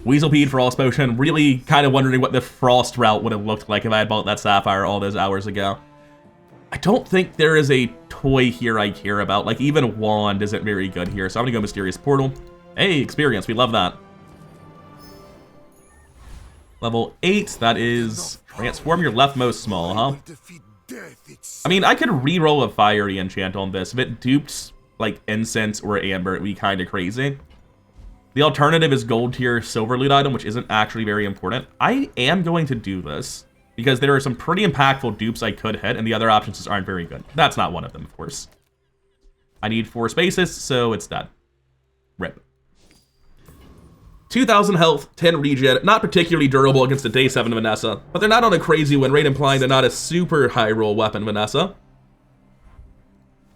Weaselpeed Frost Potion. Really kind of wondering what the Frost route would have looked like if I had bought that Sapphire all those hours ago. I don't think there is a toy here I care about. Like, even Wand isn't very good here. So I'm going to go Mysterious Portal. Hey, experience. We love that. Level 8, that is transform your leftmost small, huh? I mean, I could re-roll a fiery enchant on this. If it duped, like, incense or amber, it'd be kind of crazy. The alternative is gold tier silver loot item, which isn't actually very important. I am going to do this because there are some pretty impactful dupes I could hit, and the other options just aren't very good. That's not one of them, of course. I need 4 spaces, so it's dead. Rip. 2,000 health, 10 regen, not particularly durable against a day 7 Vanessa, but they're not on a crazy win rate, implying they're not a super high roll weapon Vanessa.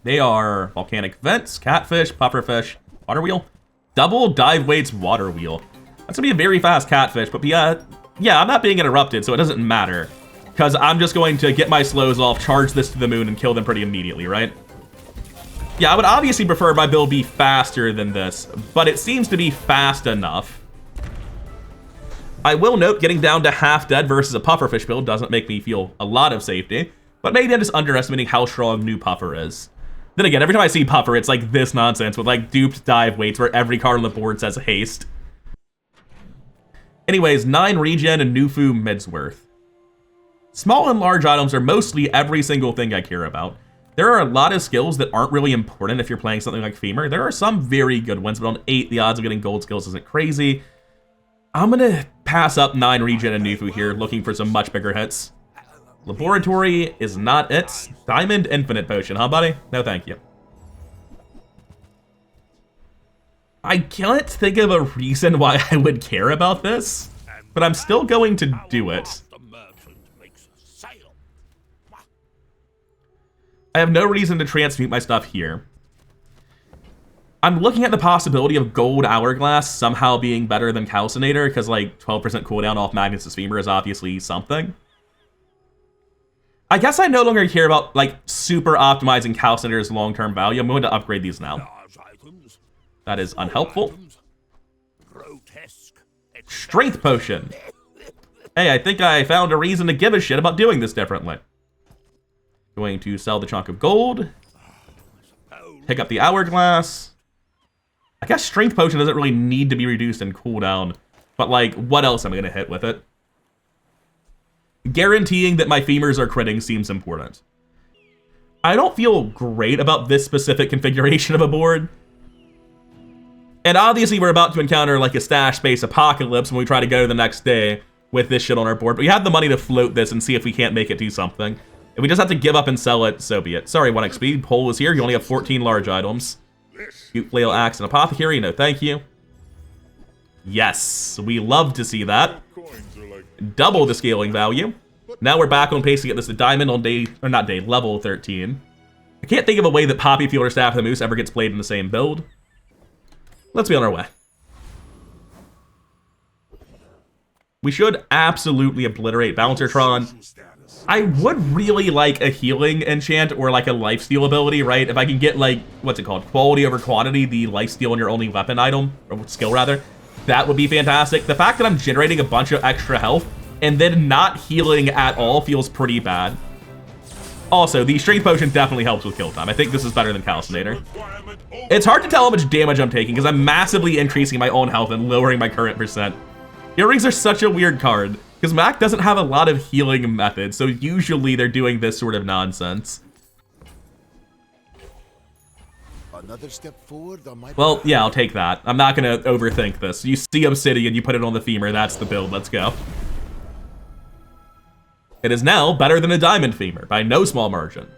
They are Volcanic Vents, Catfish, Pufferfish, Water Wheel, Double Dive Weights Water Wheel. That's gonna be a very fast Catfish, but yeah, I'm not being interrupted, so it doesn't matter. Because I'm just going to get my slows off, charge this to the moon, and kill them pretty immediately, right? Yeah, I would obviously prefer my build be faster than this, but it seems to be fast enough. I will note, getting down to half dead versus a Pufferfish build doesn't make me feel a lot of safety, but maybe I'm just underestimating how strong new Puffer is. Then again, every time I see Puffer, it's like this nonsense with like duped dive weights where every card on the board says haste. Anyways, 9 regen and Nufu Midsworth. Small and large items are mostly every single thing I care about. There are a lot of skills that aren't really important if you're playing something like Femur. There are some very good ones, but on 8, the odds of getting gold skills isn't crazy. I'm gonna pass up 9 regen and Nufu here, looking for some much bigger hits. Laboratory is not it. Diamond Infinite Potion, huh, buddy? No, thank you. I can't think of a reason why I would care about this, but I'm still going to do it. I have no reason to transmute my stuff here. I'm looking at the possibility of Gold Hourglass somehow being better than Calcinator, because like 12% cooldown off Magnus Femur is obviously something. I guess I no longer care about, like, super optimizing Calcinator's long-term value. I'm going to upgrade these now. That is unhelpful. Strength Potion. Hey, I think I found a reason to give a shit about doing this differently. Going to sell the chunk of gold. Pick up the Hourglass. I guess Strength Potion doesn't really need to be reduced in cooldown. But, like, what else am I going to hit with it? Guaranteeing that my femurs are critting seems important. I don't feel great about this specific configuration of a board. And obviously we're about to encounter like a stash space apocalypse when we try to go the next day with this shit on our board. But we have the money to float this and see if we can't make it do something. If we just have to give up and sell it, so be it. Sorry, 1XP. Pole is here. You only have 14 large items. Cute Flail Axe and Apothecary. No, thank you. Yes, we love to see that. Double the scaling value. Now we're back on pace to get this to diamond on level 13. I can't think of a way that Poppy Field or Staff of the Moose ever gets played in the same build. Let's be on our way. We should absolutely obliterate Bouncertron. I would really like a healing enchant or like a lifesteal ability, right? If I can get like, what's it called? Quality over quantity, the lifesteal on your only weapon item, or skill rather. That would be fantastic. The fact that I'm generating a bunch of extra health and then not healing at all feels pretty bad. Also, the Strength Potion definitely helps with kill time. I think this is better than Calcinator. It's hard to tell how much damage I'm taking because I'm massively increasing my own health and lowering my current percent. Earrings are such a weird card because Mac doesn't have a lot of healing methods, so usually they're doing this sort of nonsense. Another step forward on my Well, yeah, I'll take that. I'm not going to overthink this. You see Obsidian, you put it on the femur, that's the build. Let's go. It is now better than a diamond femur by no small margin.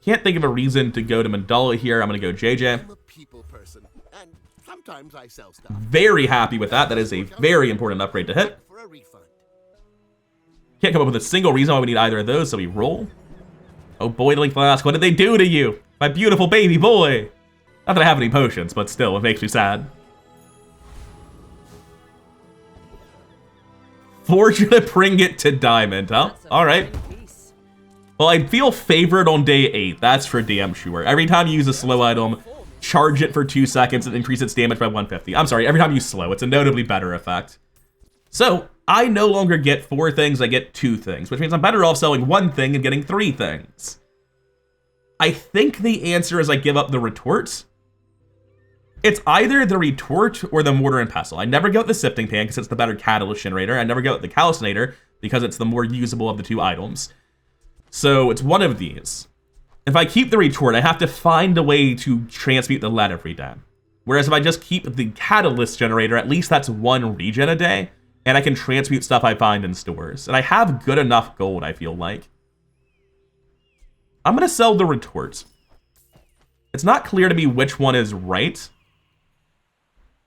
Can't think of a reason to go to Mandala here. I'm going to go JJ. I'm a people person, and sometimes I sell stuff Very happy with that. That is a very important upgrade to hit. for a refund. Can't come up with a single reason why we need either of those, so we roll. Oh, Boiling Flask, what did they do to you? My beautiful baby boy. Not that I have any potions, but still, it makes me sad. Fortunate bring it to diamond, huh? Alright. Well, I feel favored on day 8, that's for damn sure. Every time you use a slow item, charge it for 2 seconds and increase its damage by 150. I'm sorry, every time you slow, it's a notably better effect. So, I no longer get 4 things, I get 2 things, which means I'm better off selling 1 thing and getting 3 things. I think the answer is I give up the retort. It's either the retort or the mortar and pestle. I never go with the sifting pan because it's the better catalyst generator. I never go with the calcinator because it's the more usable of the 2 items. So it's one of these. If I keep the retort, I have to find a way to transmute the lead every day. Whereas if I just keep the catalyst generator, at least that's 1 regen a day, and I can transmute stuff I find in stores. And I have good enough gold, I feel like. I'm going to sell the retort. It's not clear to me which one is right,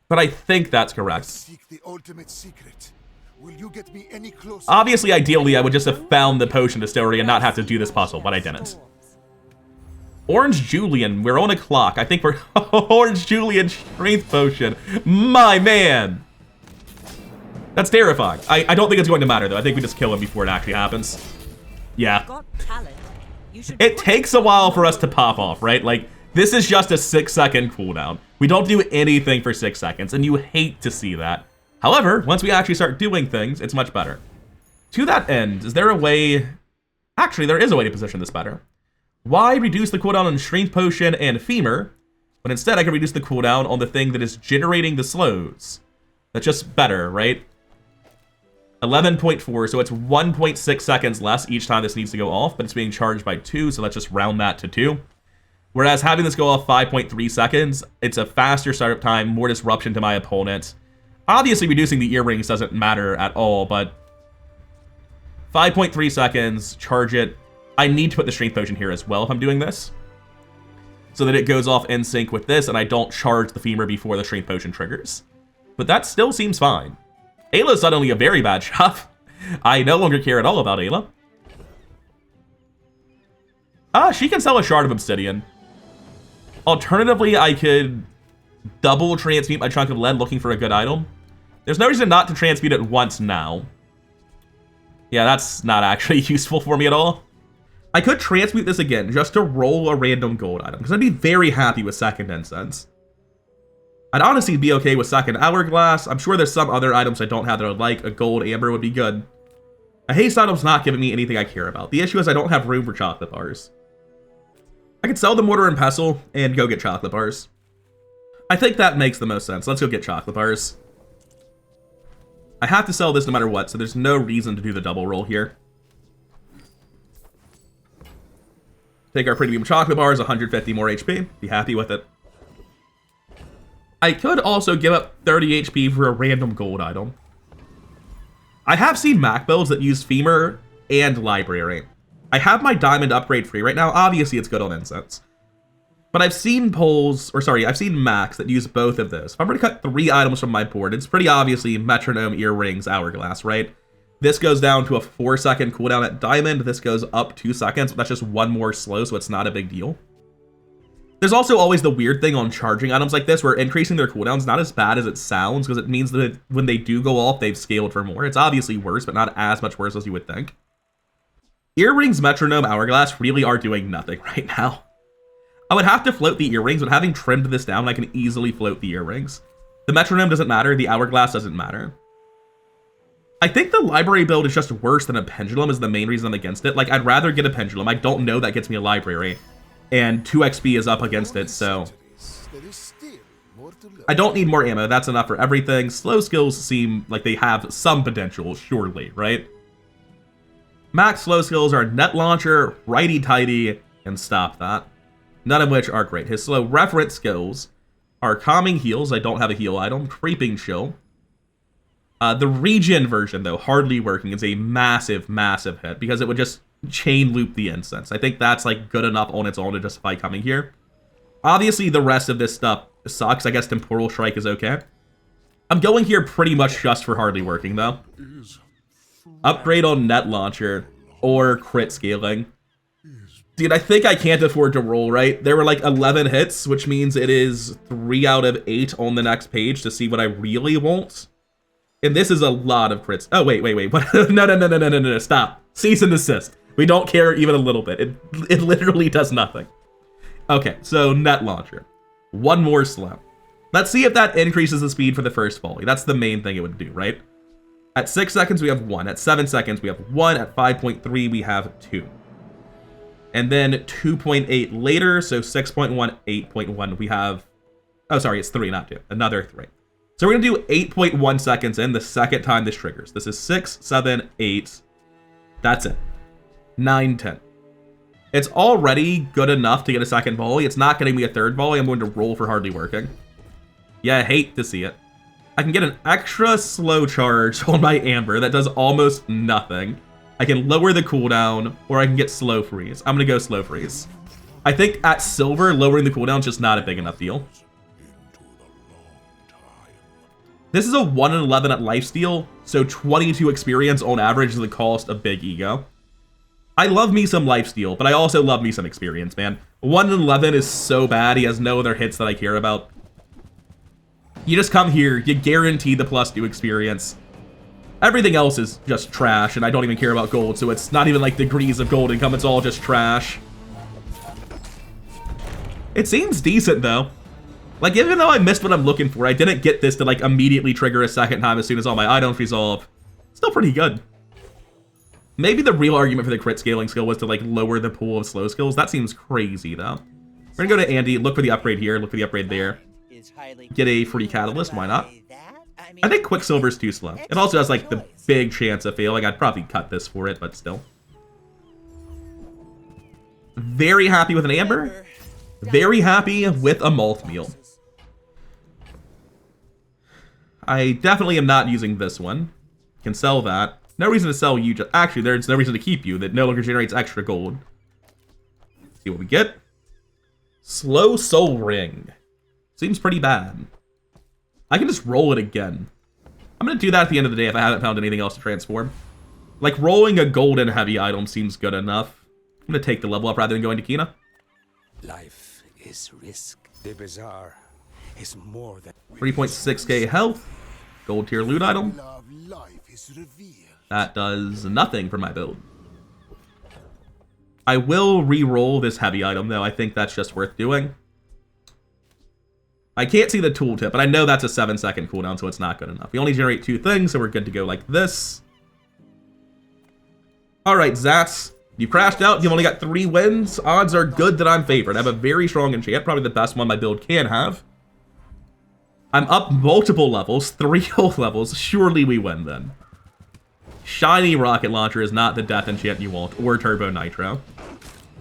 but I think that's correct. Seek the ultimate secret. Will you get me any closer? Obviously, ideally, I would just have found the potion distillery and not have to do this puzzle, but I didn't. Orange Julian, we're on a clock. I think we're Orange Julian Strength Potion. My man. That's terrifying. I don't think it's going to matter, though. I think we just kill him before it actually happens. Yeah. Got talent. You should It takes a while for us to pop off, right? Like, this is just a 6-second cooldown. We don't do anything for 6 seconds, and you hate to see that. However, once we actually start doing things, it's much better. To that end, is there a way... Actually, there is a way to position this better. Why reduce the cooldown on Strength Potion and Femur, when instead I can reduce the cooldown on the thing that is generating the slows? That's just better, right? 11.4, so it's 1.6 seconds less each time this needs to go off, but it's being charged by 2, so let's just round that to 2. Whereas having this go off 5.3 seconds, it's a faster startup time, more disruption to my opponent. Obviously, reducing the earrings doesn't matter at all, but 5.3 seconds, charge it. I need to put the Strength Potion here as well if I'm doing this, so that it goes off in sync with this, and I don't charge the Femur before the Strength Potion triggers. But that still seems fine. Ayla's suddenly a very bad shop. I no longer care at all about Ayla. She can sell a Shard of Obsidian. Alternatively, I could double transmute my chunk of lead looking for a good item. There's no reason not to transmute it once now. Yeah, that's not actually useful for me at all. I could transmute this again just to roll a random gold item, because I'd be very happy with second incense. I'd honestly be okay with second hourglass. I'm sure there's some other items I don't have that I would like. A gold amber would be good. A haste item's not giving me anything I care about. The issue is I don't have room for chocolate bars. I could sell the mortar and pestle and go get chocolate bars. I think that makes the most sense. Let's go get chocolate bars. I have to sell this no matter what, so there's no reason to do the double roll here. Take our premium chocolate bars, 150 more HP. Be happy with it. I could also give up 30 HP for a random gold item. I have seen Mac builds that use Femur and Library. I have my diamond upgrade free right now. Obviously, it's good on incense. But I've seen I've seen Macs that use both of those. If I'm going to cut 3 items from my board, it's pretty obviously metronome, earrings, hourglass, right? This goes down to a 4-second cooldown at diamond. This goes up 2 seconds. But that's just one more slow, so it's not a big deal. There's also always the weird thing on charging items like this, where increasing their cooldown's not as bad as it sounds, because it means that when they do go off, they've scaled for more. It's obviously worse, but not as much worse as you would think. Earrings, metronome, hourglass really are doing nothing right now. I would have to float the earrings, but having trimmed this down, I can easily float the earrings. The metronome doesn't matter, the hourglass doesn't matter. I think the library build is just worse than a pendulum is the main reason I'm against it. Like, I'd rather get a pendulum. I don't know that gets me a library. And 2 XP is up against it, so I don't need more ammo. That's enough for everything. Slow skills seem like they have some potential, surely, right? Max slow skills are net launcher, righty tighty, and stop that. None of which are great. His slow reference skills are calming heals. I don't have a heal item. Creeping chill. The regen version, though, hardly working, is a massive, massive hit because it would just chain loop the incense. I think that's like good enough on its own to justify coming here. Obviously, the rest of this stuff sucks. I guess Temporal Strike is okay. I'm going here pretty much just for hardly working, though. Upgrade on net launcher or crit scaling. Dude, I think I can't afford to roll, right? There were like 11 hits, which means it is 3 out of 8 on the next page to see what I really want. And this is a lot of crits. Oh, wait. No, stop. Cease and desist. We don't care even a little bit. It literally does nothing. Okay, so net launcher. 1 more slow. Let's see if that increases the speed for the first volley. That's the main thing it would do, right? At 6 seconds, we have 1. At 7 seconds, we have 1. At 5.3, we have 2. And then 2.8 later, so 6.1, 8.1, we have... Oh, sorry, it's 3, not 2. Another 3. So we're going to do 8.1 seconds in the second time this triggers. This is 6, 7, 8. That's it. 9, 10. It's already good enough to get a second volley. It's not getting me a third volley. I'm going to roll for hardly working. Yeah, I hate to see it. I can get an extra slow charge on my amber that does almost nothing. I can lower the cooldown, or I can get slow freeze. I'm going to go slow freeze. I think at silver, lowering the cooldown is just not a big enough deal. This is a 1 in 11 at lifesteal, so 22 experience on average is the cost of big ego. I love me some lifesteal, but I also love me some experience, man. 1 in 11 is so bad, he has no other hits that I care about. You just come here, you guarantee the +2 experience. Everything else is just trash, and I don't even care about gold, so it's not even like degrees of gold income, it's all just trash. It seems decent, though. Like, even though I missed what I'm looking for, I didn't get this to, like, immediately trigger a second time as soon as all my items resolve. Still pretty good. Maybe the real argument for the crit scaling skill was to, like, lower the pool of slow skills. That seems crazy, though. We're gonna go to Andy, look for the upgrade here, look for the upgrade there. Get a free catalyst, why not? I think Quicksilver's too slow. It also has, like, the big chance of failing. I'd probably cut this for it, but still. Very happy with an amber. Very happy with a malt meal. I definitely am not using this one. Can sell that. No reason to sell you. Actually, there's no reason to keep you. That no longer generates extra gold. See what we get. Slow Soul Ring. Seems pretty bad. I can just roll it again. I'm going to do that at the end of the day if I haven't found anything else to transform. Like, rolling a golden heavy item seems good enough. I'm going to take the level up rather than going to Kina. Life is risk. The Bazaar is more than 3.6k health. Gold tier loot item. Love life is revealed. That does nothing for my build. I will re-roll this heavy item, though. I think that's just worth doing. I can't see the tooltip, but I know that's a 7-second cooldown, so it's not good enough. We only generate 2 things, so we're good to go like this. Alright, Zats. You crashed out. You've only got 3 wins. Odds are good that I'm favored. I have a very strong enchant, probably the best one my build can have. I'm up multiple levels, 3 whole levels. Surely we win then. Shiny rocket launcher is not the death enchant you want, or turbo nitro.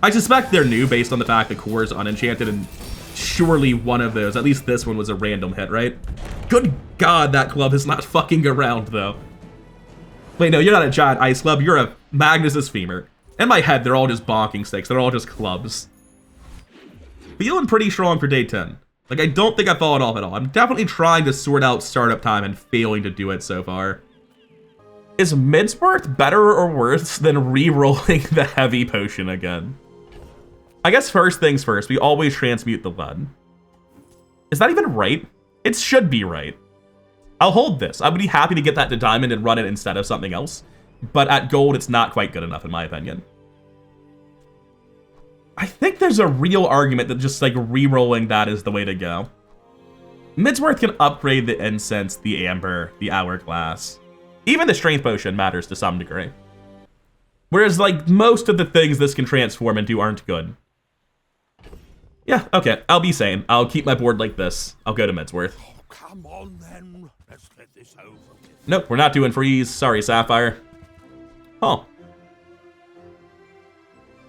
I suspect they're new based on the fact the core is unenchanted, and surely one of those, at least this one, was a random hit, right? Good God, that club is not fucking around though. Wait, no, you're not a giant ice club, you're a Magnus Femur. In my head, they're all just bonking sticks, they're all just clubs. Feeling pretty strong for day 10. Like, I don't think I fallen off at all. I'm definitely trying to sort out startup time and failing to do it so far. Is Midsworth better or worse than re-rolling the heavy potion again? I guess first things first, we always transmute the lead. Is that even right? It should be right. I'll hold this. I would be happy to get that to diamond and run it instead of something else. But at gold, it's not quite good enough in my opinion. I think there's a real argument that just like re-rolling that is the way to go. Midsworth can upgrade the incense, the amber, the hourglass. Even the strength potion matters to some degree. Whereas like most of the things this can transform into aren't good. Yeah, okay, I'll be sane. I'll keep my board like this. I'll go to Midsworth. Oh, come on then. Let's get this over with. Nope, we're not doing freeze. Sorry, Sapphire. Oh.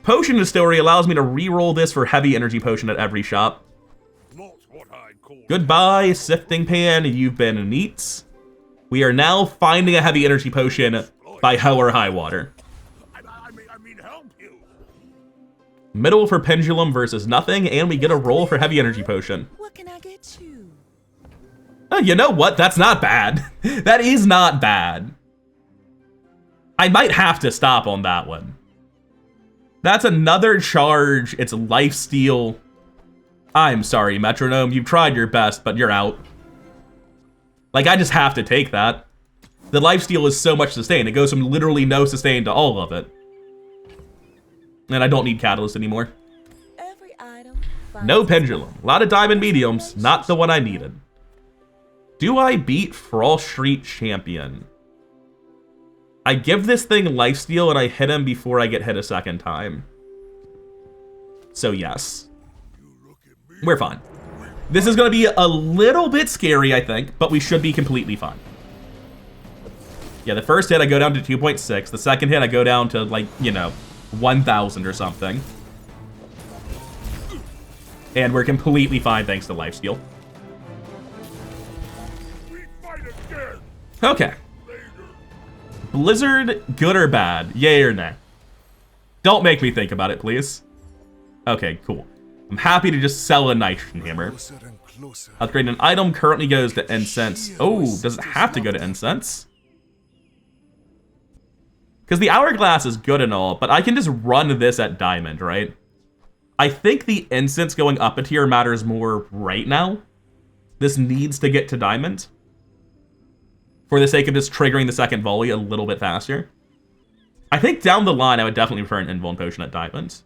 Potion Distillery allows me to re-roll this for heavy energy potion at every shop. Not what I'd call Goodbye, Sifting Pan. You've been neat. We are now finding a heavy energy potion by hell or high water. I mean, help you. Middle for Pendulum versus nothing, and we get a roll for heavy energy potion. What can I get you? Oh, you know what? That's not bad. That is not bad. I might have to stop on that one. That's another charge. It's lifesteal. I'm sorry, Metronome. You've tried your best, but you're out. Like, I just have to take that. The lifesteal is so much sustain. It goes from literally no sustain to all of it. And I don't need Catalyst anymore. Every item. No Pendulum. A lot of diamond mediums. Not the one I needed. Do I beat Frost Street Champion? I give this thing lifesteal and I hit him before I get hit a second time. So yes. We're fine. This is going to be a little bit scary, I think, but we should be completely fine. Yeah, the first hit I go down to 2.6. The second hit I go down to, like, you know, 1,000 or something. And we're completely fine thanks to lifesteal. Okay. Blizzard, good or bad? Yay or nay? Don't make me think about it, please. Okay, cool. I'm happy to just sell a nitrogen hammer. Closer and closer. Upgrade an item currently goes to incense. Oh, does it have to go to incense? Because the hourglass is good and all, but I can just run this at diamond, right? I think the incense going up a tier matters more right now. This needs to get to diamond. For the sake of just triggering the second volley a little bit faster. I think down the line, I would definitely prefer an invuln potion at diamond.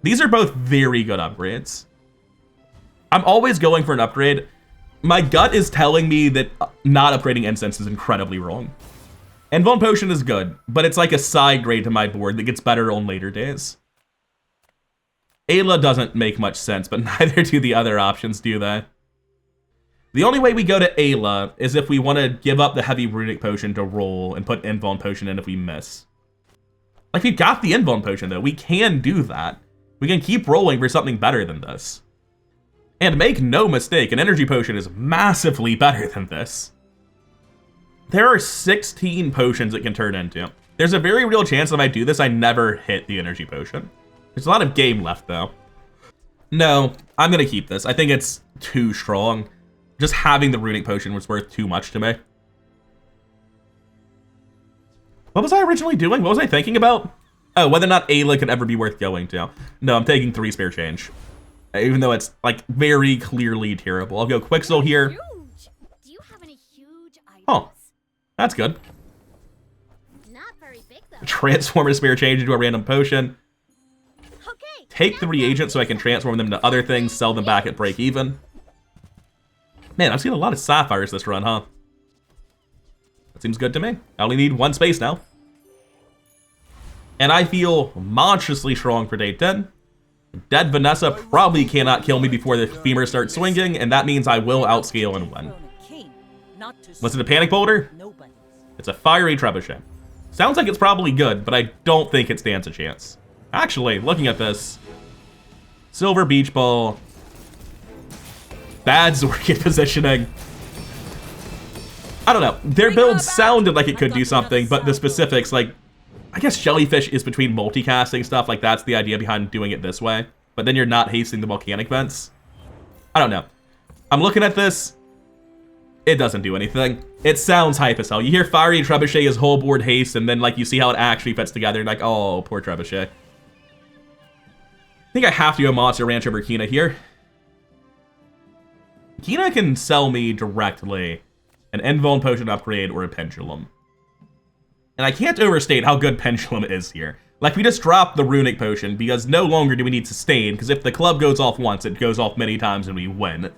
These are both very good upgrades. I'm always going for an upgrade. My gut is telling me that not upgrading incense is incredibly wrong. Invuln potion is good, but it's like a side grade to my board that gets better on later days. Ayla doesn't make much sense, but neither do the other options, do they? The only way we go to Ayla is if we want to give up the heavy runic potion to roll and put invuln potion in if we miss. Like, we've got the invuln potion, though. We can do that. We can keep rolling for something better than this. And make no mistake, an energy potion is massively better than this. There are 16 potions it can turn into. There's a very real chance that if I do this, I never hit the energy potion. There's a lot of game left, though. No, I'm going to keep this. I think it's too strong. Just having the runic potion was worth too much to me. What was I originally doing? What was I thinking about? Oh, whether or not Ayla could ever be worth going to. No, I'm taking 3 spare change. Even though it's, like, very clearly terrible. I'll go Quixel here. Huge. Do you have any huge items? Oh, that's good. Transform a Spirit Change into a random potion. Take the reagents so I can transform them into other things, sell them back at break even. Man, I've seen a lot of sapphires this run, huh? That seems good to me. I only need 1 space now. And I feel monstrously strong for day 10. Dead Vanessa probably cannot kill me before the femur starts swinging, and that means I will outscale and win. Was it a panic boulder? It's a fiery trebuchet. Sounds like it's probably good, but I don't think it stands a chance. Actually, looking at this, silver beach ball, bad Zorkid positioning. I don't know. Their build sounded like it could do something, but the specifics, like, I guess Jellyfish is between multicasting stuff, like that's the idea behind doing it this way. But then you're not hasting the volcanic vents. I don't know. I'm looking at this. It doesn't do anything. It sounds hype as hell. You hear Fiery Trebuchet is whole board haste, and then like you see how it actually fits together, and like, oh, poor Trebuchet. I think I have to go Monster Ranch over Kina here. Kina can sell me directly an Invuln Potion upgrade or a Pendulum. And I can't overstate how good Pendulum is here. Like, we just dropped the Runic Potion because no longer do we need Sustain, because if the club goes off once, it goes off many times and we win.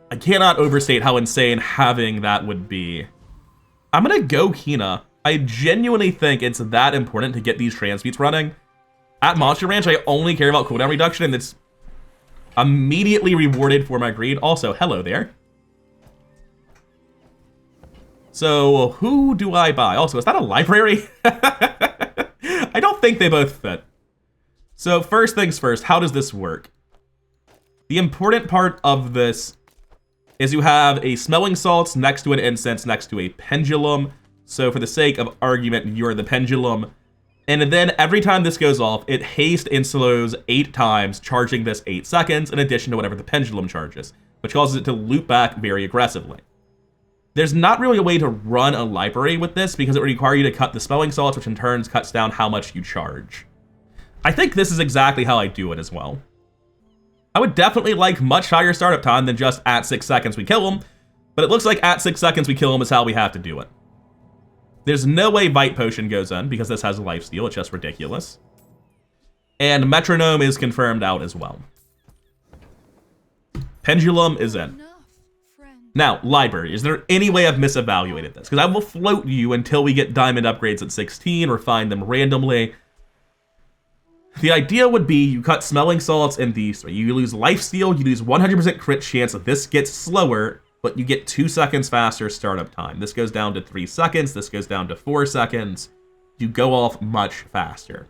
I cannot overstate how insane having that would be. I'm gonna go Kina. I genuinely think it's that important to get these transmutes running. At Monster Ranch, I only care about cooldown reduction, and it's immediately rewarded for my greed. Also, hello there. So, who do I buy? Also, is that a library? I don't think they both fit. So, first things first, how does this work? The important part of this is you have a Smelling Salts next to an Incense next to a Pendulum. So, for the sake of argument, you're the Pendulum. And then every time this goes off, it haste and slows 8 times, charging this 8 seconds in addition to whatever the Pendulum charges, which causes it to loop back very aggressively. There's not really a way to run a library with this because it would require you to cut the Smelling Salts, which in turn cuts down how much you charge. I think this is exactly how I do it as well. I would definitely like much higher startup time than just at 6 seconds we kill him, but it looks like at 6 seconds we kill him is how we have to do it. There's no way Bite Potion goes in because this has a lifesteal, it's just ridiculous. And Metronome is confirmed out as well. Pendulum is in. Now, library, is there any way I've misevaluated this? Because I will float you until we get diamond upgrades at 16 or find them randomly. The idea would be you cut Smelling Salts in these 3. You lose lifesteal, you lose 100% crit chance that this gets slower, but you get 2 seconds faster startup time. This goes down to 3 seconds, this goes down to 4 seconds. You go off much faster.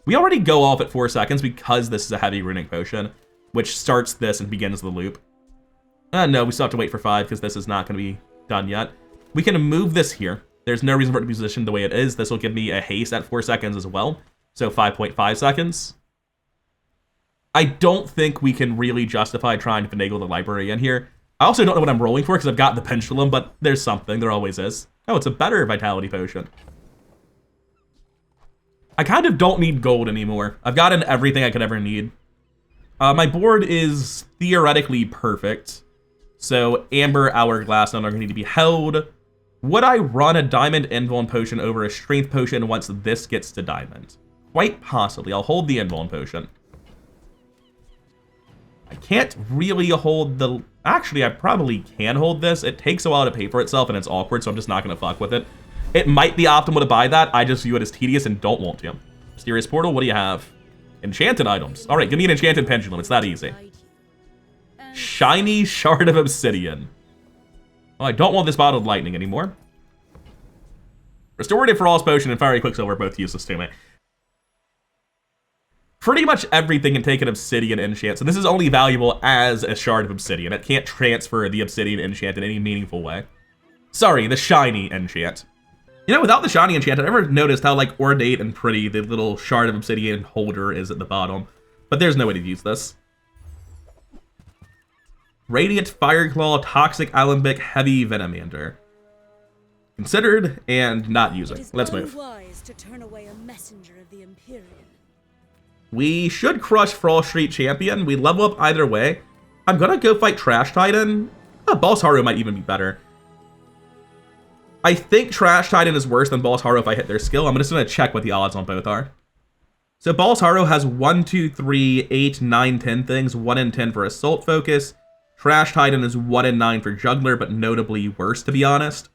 We already go off at 4 seconds because this is a heavy runic potion, which starts this and begins the loop. No, we still have to wait for 5 because this is not going to be done yet. We can move this here. There's no reason for it to be positioned the way it is. This will give me a haste at 4 seconds as well. So 5.5 seconds. I don't think we can really justify trying to finagle the library in here. I also don't know what I'm rolling for because I've got the Pendulum, but there's something. There always is. Oh, it's a better Vitality Potion. I kind of don't need gold anymore. I've gotten everything I could ever need. My board is theoretically perfect. So Amber, Hourglass no longer need to be held. Would I run a Diamond Invuln Potion over a Strength Potion once this gets to Diamond? Quite possibly. I'll hold the Invuln Potion. I can't really hold the... Actually, I probably can hold this. It takes a while to pay for itself, and it's awkward, so I'm just not going to fuck with it. It might be optimal to buy that. I just view it as tedious and don't want to. Mysterious Portal, what do you have? Enchanted items. All right, give me an Enchanted Pendulum. It's that easy. Shiny Shard of Obsidian. Well, I don't want this Bottled Lightning anymore. Restorative Frost Potion and Fiery Quicksilver are both useless to me. Pretty much everything can take an Obsidian enchant, so this is only valuable as a Shard of Obsidian. It can't transfer the Obsidian enchant in any meaningful way. Sorry, the Shiny enchant. You know, without the Shiny enchant, I never noticed how, like, ornate and pretty the little Shard of Obsidian holder is at the bottom. But there's no way to use this. Radiant Fireclaw, Toxic Alembic, Heavy Venomander. Considered and not using. Let's move. Unwise to turn away a messenger of the Empyrean. We should crush Frost Street Champion. We level up either way. I'm gonna go fight Trash Titan. Boss Haru might even be better. I think Trash Titan is worse than Balls Haro if I hit their skill. I'm just going to check what the odds on both are. So Balls Haro has 1, 2, 3, 8, 9, 10 things, 1 in 10 for Assault Focus. Trash Titan is 1 in 9 for Juggler, but notably worse, to be honest.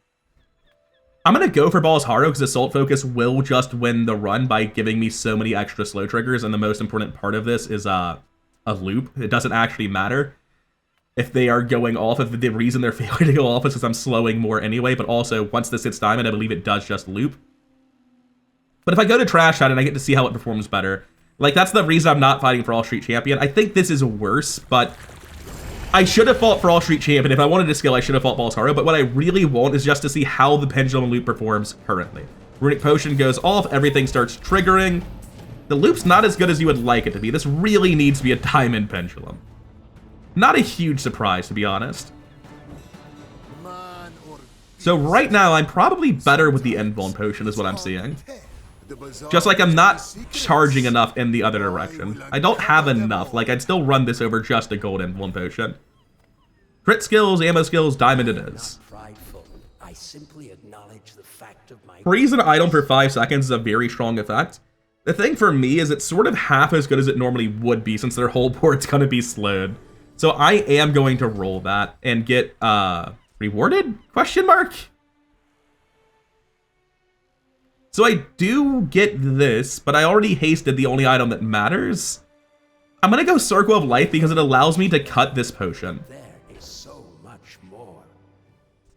I'm going to go for Balls Haro because Assault Focus will just win the run by giving me so many extra slow triggers, and the most important part of this is a loop. It doesn't actually matter if they are going off. If the reason they're failing to go off is because I'm slowing more anyway, but also once this hits Diamond, I believe it does just loop. But if I go to Trash Titan, I get to see how it performs better. Like, that's the reason I'm not fighting for All Street Champion. I think this is worse, but I should have fought for All Street Champion. If I wanted to skill, I should have fought Balls Haro, but what I really want is just to see how the Pendulum loop performs currently. Runic Potion goes off, everything starts triggering. The loop's not as good as you would like it to be. This really needs to be a Diamond Pendulum. Not a huge surprise, to be honest. So right now, I'm probably better with the Endbone Potion, is what I'm seeing. Just like I'm not charging enough in the other direction. I don't have enough. Like, I'd still run this over just a gold Endbone Potion. Crit skills, ammo skills, Diamond it is. I simply acknowledge the fact of my Freeze an item for 5 seconds is a very strong effect. The thing for me is it's sort of half as good as it normally would be since their whole board's gonna be slowed. So I am going to roll that and get rewarded? Question mark? So I do get this, but I already hasted the only item that matters. I'm gonna go Circle of Life because it allows me to cut this potion. there is so much more.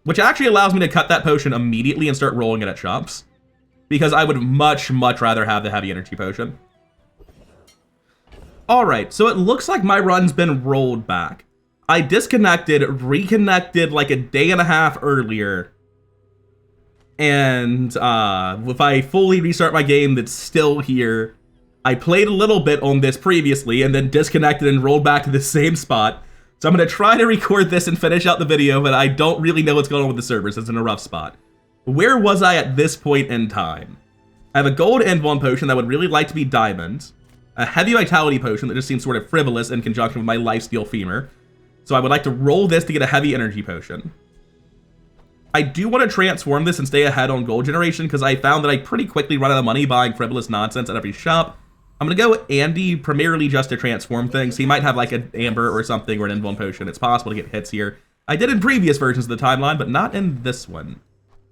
Which actually allows me to cut that potion immediately and start rolling it at shops. Because I would much rather have the Heavy Energy Potion. Alright, so it looks like my run's been rolled back. I disconnected, reconnected like a day and a half earlier. And if I fully restart my game that's still here, I played a little bit on this previously and then disconnected and rolled back to the same spot. So I'm going to try to record this and finish out the video, but I don't really know what's going on with the servers. It's in a rough spot. Where was I at this point in time? I have a gold Endbone Potion that would really like to be Diamond. A Heavy Vitality Potion that just seems sort of frivolous in conjunction with my Lifesteal Femur. So I would like to roll this to get a Heavy Energy Potion. I do want to transform this and stay ahead on gold generation because I found that I pretty quickly run out of money buying frivolous nonsense at every shop. I'm going to go Andy primarily just to transform things. He might have like an Amber or something or an Endbone Potion. It's possible to get hits here. I did in previous versions of the timeline, but not in this one.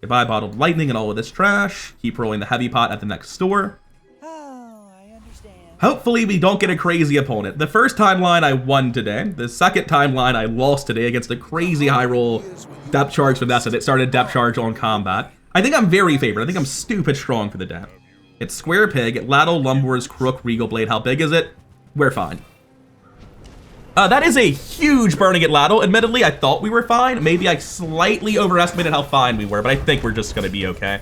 Goodbye Bottled Lightning and all of this trash. Keep rolling the Heavy Pot at the next store. Oh, I understand. Hopefully we don't get a crazy opponent. The first timeline I won today. The second timeline I lost today against a crazy high roll depth charge from Nessa that started depth charge on combat. I think I'm very favored. I think I'm stupid strong for the depth. It's Square Pig, Ladle, Lumber's, Crook, Regal Blade. How big is it? We're fine. That is a huge burning at Ladle. Admittedly, I thought we were fine. Maybe I slightly overestimated how fine we were, but I think we're just gonna be okay.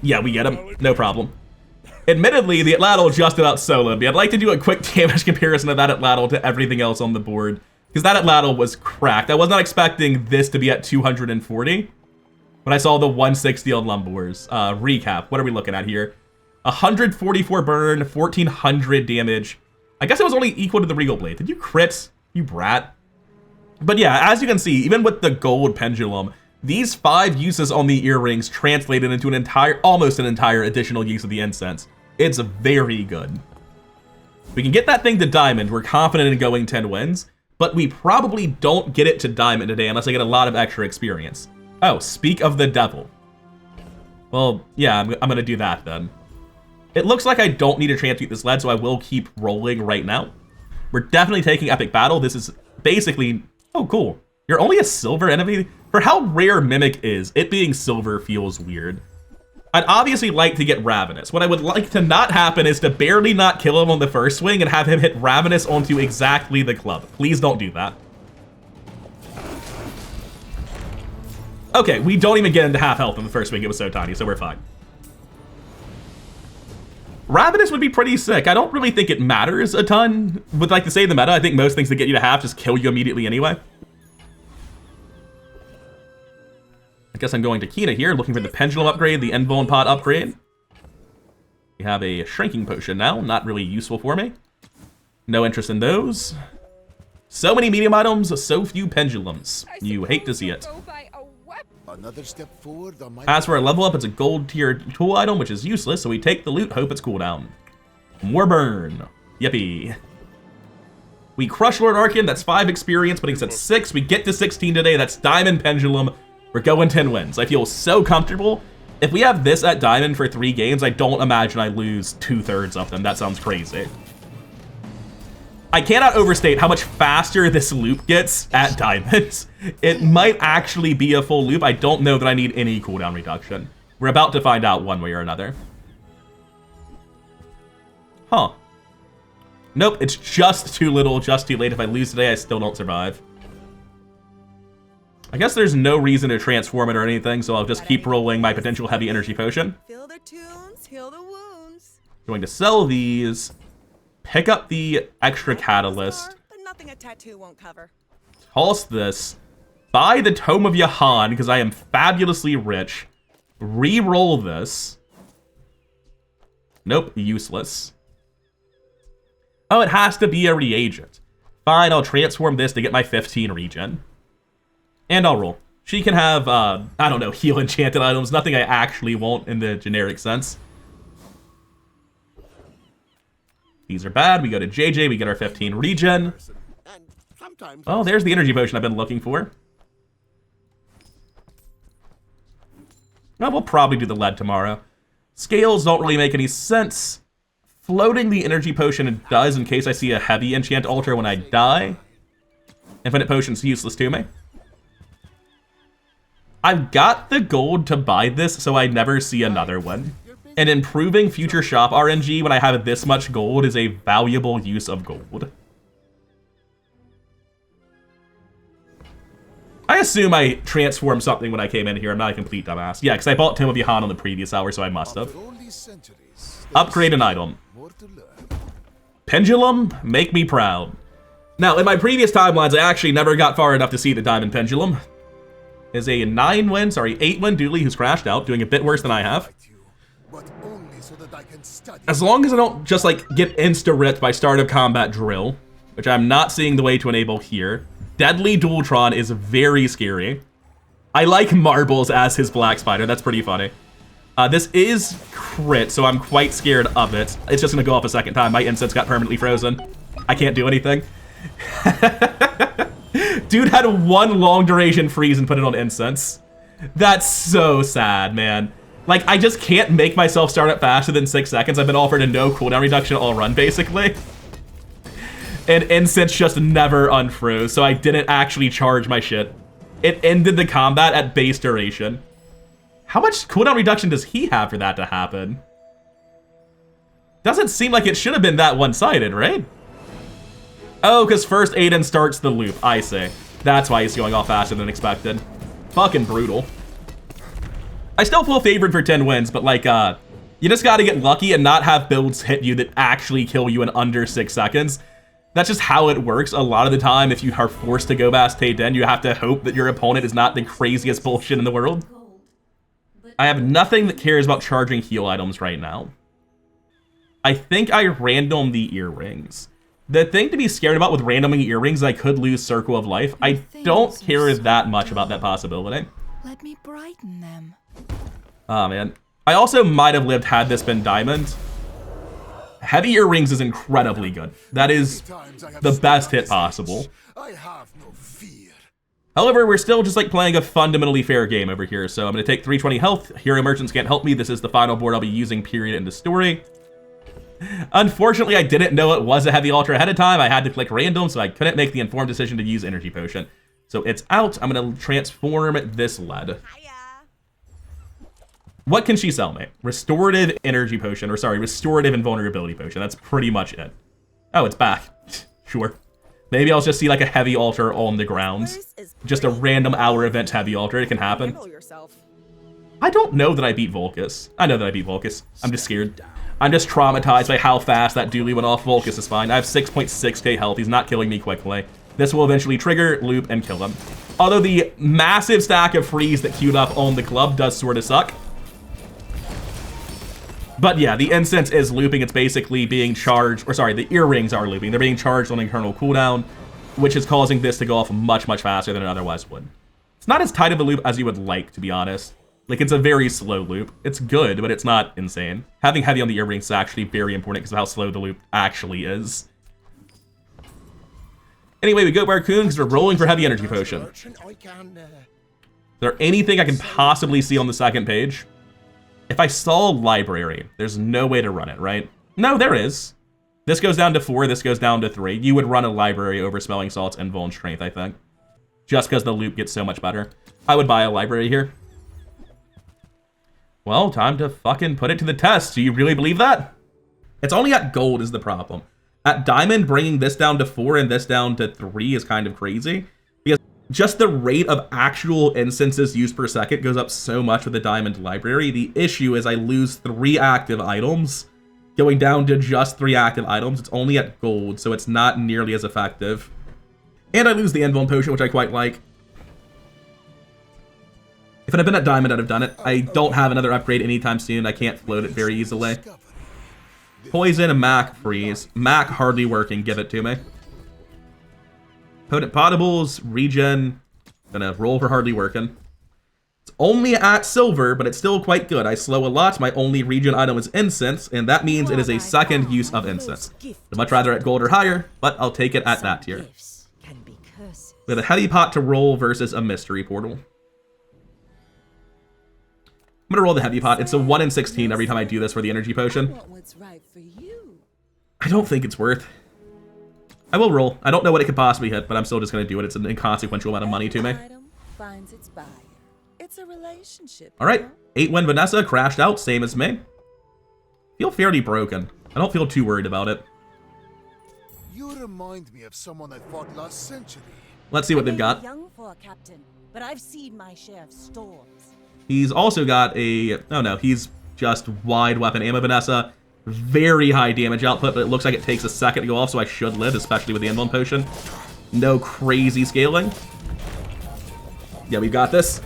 Yeah, we get him. No problem. Admittedly, the Atlatl just about soloed me. I'd like to do a quick damage comparison of that Atlatl to everything else on the board, because that Atlatl was cracked. I was not expecting this to be at 240, but I saw the 160 on Lumbors. Recap, what are we looking at here? 144 burn, 1400 damage. I guess it was only equal to the Regal Blade. Did you crit, you brat? But yeah, as you can see, even with the gold Pendulum, these 5 uses on the earrings translated into an almost an entire additional use of the incense. It's very good. We can get that thing to Diamond. We're confident in going 10 wins, but we probably don't get it to Diamond today unless I get a lot of extra experience. Oh, speak of the devil. Well, yeah, I'm gonna do that then. It looks like I don't need to transmute this lead, so I will keep rolling right now. We're definitely taking Epic Battle. This is basically... Oh, cool. You're only a silver enemy? For how rare Mimic is, it being silver feels weird. I'd obviously like to get Ravenous. What I would like to not happen is to barely not kill him on the first swing and have him hit Ravenous onto exactly the club. Please don't do that. Okay, we don't even get into half health in the first swing. It was so tiny, so we're fine. Ravenous would be pretty sick. I don't really think it matters a ton. With like to say the meta, I think most things that get you to half just kill you immediately anyway. I guess I'm going to Kina here, looking for the Pendulum upgrade, the Endbone Pot upgrade. We have a Shrinking Potion now, not really useful for me. No interest in those. So many medium items, so few pendulums. You hate to see it. Another step forward on my As for a level up, it's a gold tier tool item, which is useless, so we take the loot, hope it's cooldown. More burn. Yippee. We crush Lord Arcan, that's 5 experience, putting us at 6. We get to 16 today, that's Diamond Pendulum. We're going 10 wins. I feel so comfortable. If we have this at Diamond for 3 games, I don't imagine I lose 2/3 of them. That sounds crazy. I cannot overstate how much faster this loop gets at Diamonds. It might actually be a full loop. I don't know that I need any cooldown reduction. We're about to find out one way or another. Huh. Nope, it's just too little, just too late. If I lose today, I still don't survive. I guess there's no reason to transform it or anything, so I'll just keep rolling my potential heavy energy potion. Fill their tunes, heal the wounds. Going to sell these. Pick up the extra catalyst. But nothing a tattoo won't cover. Toss this. Buy the Tome of Yahan, because I am fabulously rich. Re-roll this. Nope, useless. Oh, it has to be a reagent. Fine, I'll transform this to get my 15 regen. And I'll roll. She can have, I don't know, heal enchanted items. Nothing I actually want in the generic sense. These are bad. We go to JJ, we get our 15 regen. Oh, there's the energy potion I've been looking for. Well, we'll probably do the lead tomorrow. Scales don't really make any sense. Floating the energy potion does in case I see a heavy enchant altar when I die. Infinite potion's useless to me. I've got the gold to buy this so I never see another one. And improving future shop RNG when I have this much gold is a valuable use of gold. I assume I transformed something when I came in here. I'm not a complete dumbass. Yeah, because I bought Tome of Yahan on the previous hour, so I must have. Upgrade an item. Pendulum, make me proud. Now, in my previous timelines, I actually never got far enough to see the Diamond Pendulum. Is a 8-win Dooley who's crashed out, doing a bit worse than I have. As long as I don't just like get insta-ripped by start of combat drill, which I'm not seeing the way to enable here. Deadly Dualtron is very scary. I like Marbles as his Black Spider, that's pretty funny. This is crit, so I'm quite scared of it. It's just gonna go off a second time. My incense got permanently frozen. I can't do anything. Dude had one long duration freeze and put it on incense. That's so sad, man. Like, I just can't make myself start up faster than 6 seconds. I've been offered a no cooldown reduction all run, basically. And incense just never unfroze, so I didn't actually charge my shit. It ended the combat at base duration. How much cooldown reduction does he have for that to happen? Doesn't seem like it should have been that one-sided, right? Oh, because first Aiden starts the loop. I see. That's why he's going off faster than expected. Fucking brutal. I still feel favored for 10 wins, but like, you just gotta get lucky and not have builds hit you that actually kill you in under 6 seconds. That's just how it works. A lot of the time, if you are forced to go past Tay-Den, you have to hope that your opponent is not the craziest bullshit in the world. I have nothing that cares about charging heal items right now. I think I random the earrings. The thing to be scared about with randoming earrings, I could lose Circle of Life. I don't care that much about that possibility. Let me brighten them. Oh, man. I also might have lived had this been Diamond. Heavy earrings is incredibly good. That is the best hit possible. However, we're still just like playing a fundamentally fair game over here. So I'm going to take 320 health. Hero merchants can't help me. This is the final board I'll be using, period, in the story. Unfortunately, I didn't know it was a heavy altar ahead of time. I had to click random, so I couldn't make the informed decision to use energy potion. So it's out. I'm going to transform this lead. What can she sell me? Restorative energy potion, or sorry, restorative invulnerability potion. That's pretty much it. Oh, it's back. Sure. Maybe I'll just see like a heavy altar on the grounds. Just a random hour event heavy altar. It can happen. I don't know that I beat Volcus. I know that I beat Volcus. I'm just scared. I'm just traumatized by how fast that dually went off. Volcus is fine. I have 6.6k health. He's not killing me quickly. This will eventually trigger, loop, and kill him. Although the massive stack of freeze that queued up on the club does sort of suck. But yeah, the incense is looping. It's basically being charged, or sorry, the earrings are looping. They're being charged on internal cooldown, which is causing this to go off much, much faster than it otherwise would. It's not as tight of a loop as you would like, to be honest. Like, it's a very slow loop. It's good, but it's not insane. Having heavy on the earrings is actually very important because of how slow the loop actually is. Anyway, we go Barcoon because we're rolling for heavy energy potion. Is there anything I can possibly see on the second page? If I saw a library, there's no way to run it, right? No, there is. This goes down to 4, this goes down to 3. You would run a library over smelling salts and Vuln strength, I think. Just because the loop gets so much better. I would buy a library here. Well, time to fucking put it to the test. Do you really believe that? It's only at gold is the problem. At diamond, bringing this down to 4 and this down to 3 is kind of crazy. Because just the rate of actual instances used per second goes up so much with the diamond library. The issue is I lose 3 active items. Going down to just 3 active items. It's only at gold, so it's not nearly as effective. And I lose the Invuln potion, which I quite like. If it had been at diamond, I'd have done it. I don't have another upgrade anytime soon. I can't float it very easily. Poison and Mac freeze. Mac hardly working. Give it to me. Potent potables, regen. Gonna roll for hardly working. It's only at silver, but it's still quite good. I slow a lot. My only regen item is incense, and that means it is a second use of incense. I'd much rather at gold or higher, but I'll take it at that tier. We have a heavy pot to roll versus a mystery portal. I'm gonna roll the heavy pot. It's a 1 in 16 every time I do this for the energy potion. I don't think it's worth. I will roll. I don't know what it could possibly hit, but I'm still just gonna do it. It's an inconsequential amount of money to me. It's a relationship. All right, 8-win Vanessa crashed out, same as me. Feel fairly broken. I don't feel too worried about it. You remind me of someone I fought last century. Let's see what they've got. Young for a captain, but I've seen my share of storms. He's also got a, oh no, he's just wide weapon ammo Vanessa. Very high damage output, but it looks like it takes a second to go off, so I should live, especially with the Invuln potion. No crazy scaling. Yeah, we've got this.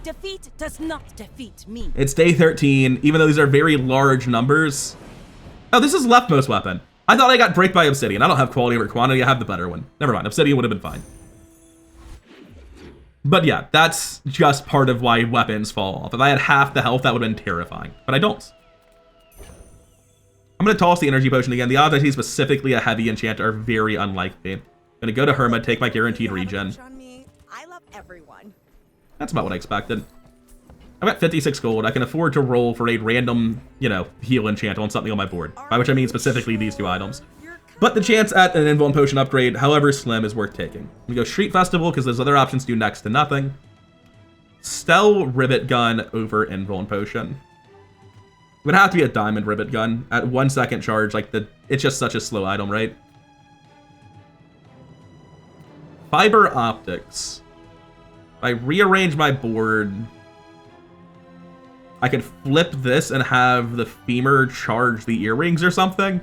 Defeat does not defeat me. It's day 13, even though these are very large numbers. Oh, this is leftmost weapon. I thought I got bricked by Obsidian. I don't have quality over quantity, I have the better one. Never mind, Obsidian would have been fine. But yeah, that's just part of why weapons fall off. If I had half the health, that would have been terrifying. But I don't. I'm going to toss the energy potion again. The odds I see specifically a heavy enchant are very unlikely. I'm going to go to Hermit, take my guaranteed regen. I love everyone. That's about what I expected. I've got 56 gold. I can afford to roll for a random, you know, heal enchant on something on my board. By which I mean specifically these 2 items. But the chance at an Invuln potion upgrade, however slim, is worth taking. We go Street Festival because those other options do next to nothing. Stel Rivet Gun over Invuln potion. It would have to be a Diamond Rivet Gun at 1 second charge. Like it's just such a slow item, right? Fiber Optics. If I rearrange my board, I could flip this and have the femur charge the earrings or something.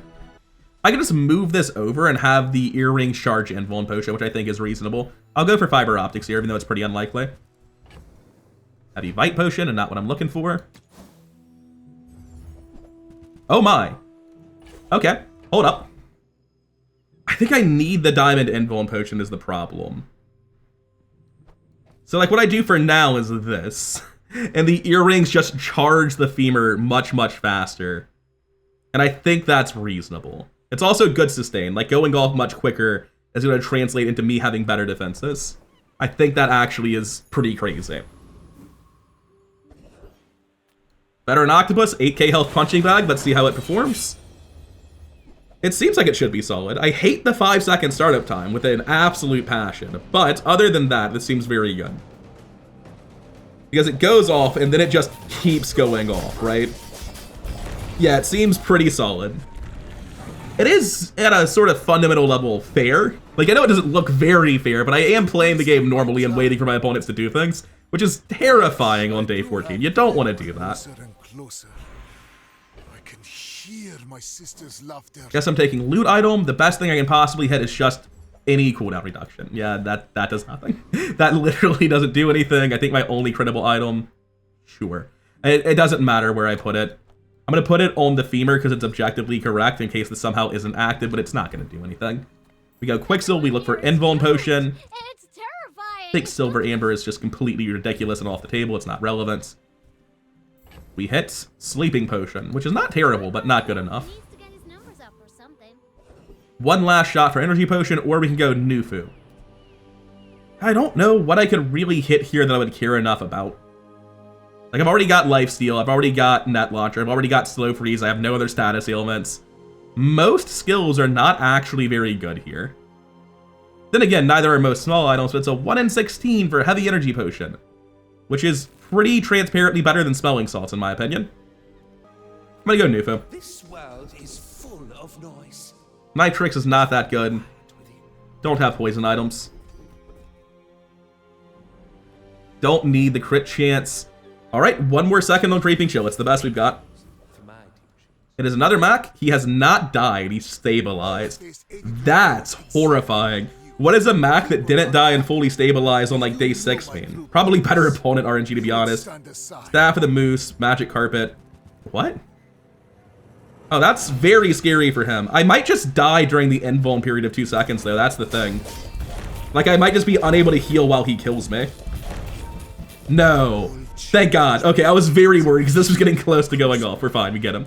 I can just move this over and have the earring charge Invuln potion, which I think is reasonable. I'll go for Fiber Optics here, even though it's pretty unlikely. Heavy Bite potion, and not what I'm looking for. Oh my. Okay, hold up. I think I need the Diamond Invuln potion is the problem. So like what I do for now is this. And the earrings just charge the femur much, much faster. And I think that's reasonable. It's also good sustain. Like going off much quicker is going to translate into me having better defenses. I think that actually is pretty crazy. Better an octopus, 8k health punching bag. Let's see how it performs. It seems like it should be solid. I hate the 5-second startup time with an absolute passion. But other than that, this seems very good. Because it goes off and then it just keeps going off, right? Yeah, it seems pretty solid. It is, at a sort of fundamental level, fair. Like, I know it doesn't look very fair, but I am playing the game normally and waiting for my opponents to do things, which is terrifying on day 14. You don't want to do that. Closer and closer. I can hear my sister's laughter. Guess I'm taking loot item. The best thing I can possibly hit is just any cooldown reduction. Yeah, that does nothing. That literally doesn't do anything. I think my only critical item, sure. It doesn't matter where I put it. I'm going to put it on the femur because it's objectively correct in case this somehow isn't active, but it's not going to do anything. We go Quicksil, we look for Invuln potion. It's terrifying. think Silver Amber is just completely ridiculous and off the table. It's not relevant. We hit Sleeping Potion, which is not terrible, but not good enough. One last shot for Energy Potion, or we can go Nufu. I don't know what I could really hit here that I would care enough about. Like, I've already got Lifesteal, I've already got Net Launcher, I've already got Slow Freeze, I have no other status ailments. Most skills are not actually very good here. Then again, neither are most small items, but it's a 1 in 16 for Heavy Energy Potion, which is pretty transparently better than Smelling Salts, in my opinion. I'm gonna go Nufu. This world is full of noise. Nitrix is not that good. Don't have poison items. Don't need the crit chance. Alright, one more second on Draping Chill. It's the best we've got. It is another Mac. He has not died. He's stabilized. That's horrifying. What is a Mac that didn't die and fully stabilized on like day 6, man? Probably better opponent RNG, to be honest. Staff of the Moose, Magic Carpet. What? Oh, that's very scary for him. I might just die during the invuln period of 2 seconds, though. That's the thing. Like, I might just be unable to heal while he kills me. No. Thank God. Okay, I was very worried because this was getting close to going off. We're fine. We get him.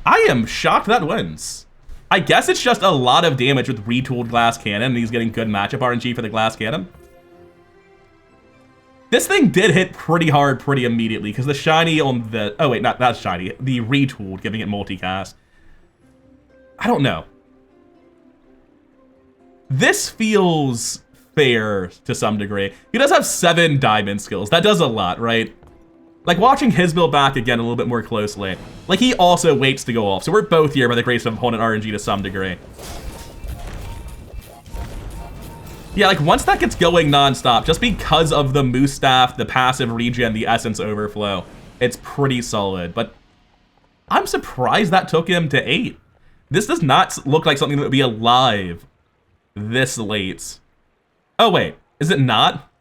I am shocked that wins. I guess it's just a lot of damage with retooled Glass Cannon, and he's getting good matchup RNG for the Glass Cannon. This thing did hit pretty hard pretty immediately, because the shiny on the... Oh, wait, not that's shiny. The retooled, giving it multicast. I don't know. This feels fair to some degree. He does have 7 diamond skills. That does a lot, right? Like, watching his build back again a little bit more closely. Like, he also waits to go off, so we're both here by the grace of opponent RNG to some degree. Yeah, like, once that gets going non-stop, just because of the Moose Staff, the passive regen, the Essence Overflow, it's pretty solid. But I'm surprised that took him to 8. This does not look like something that would be alive this late. Oh, wait. Is it not?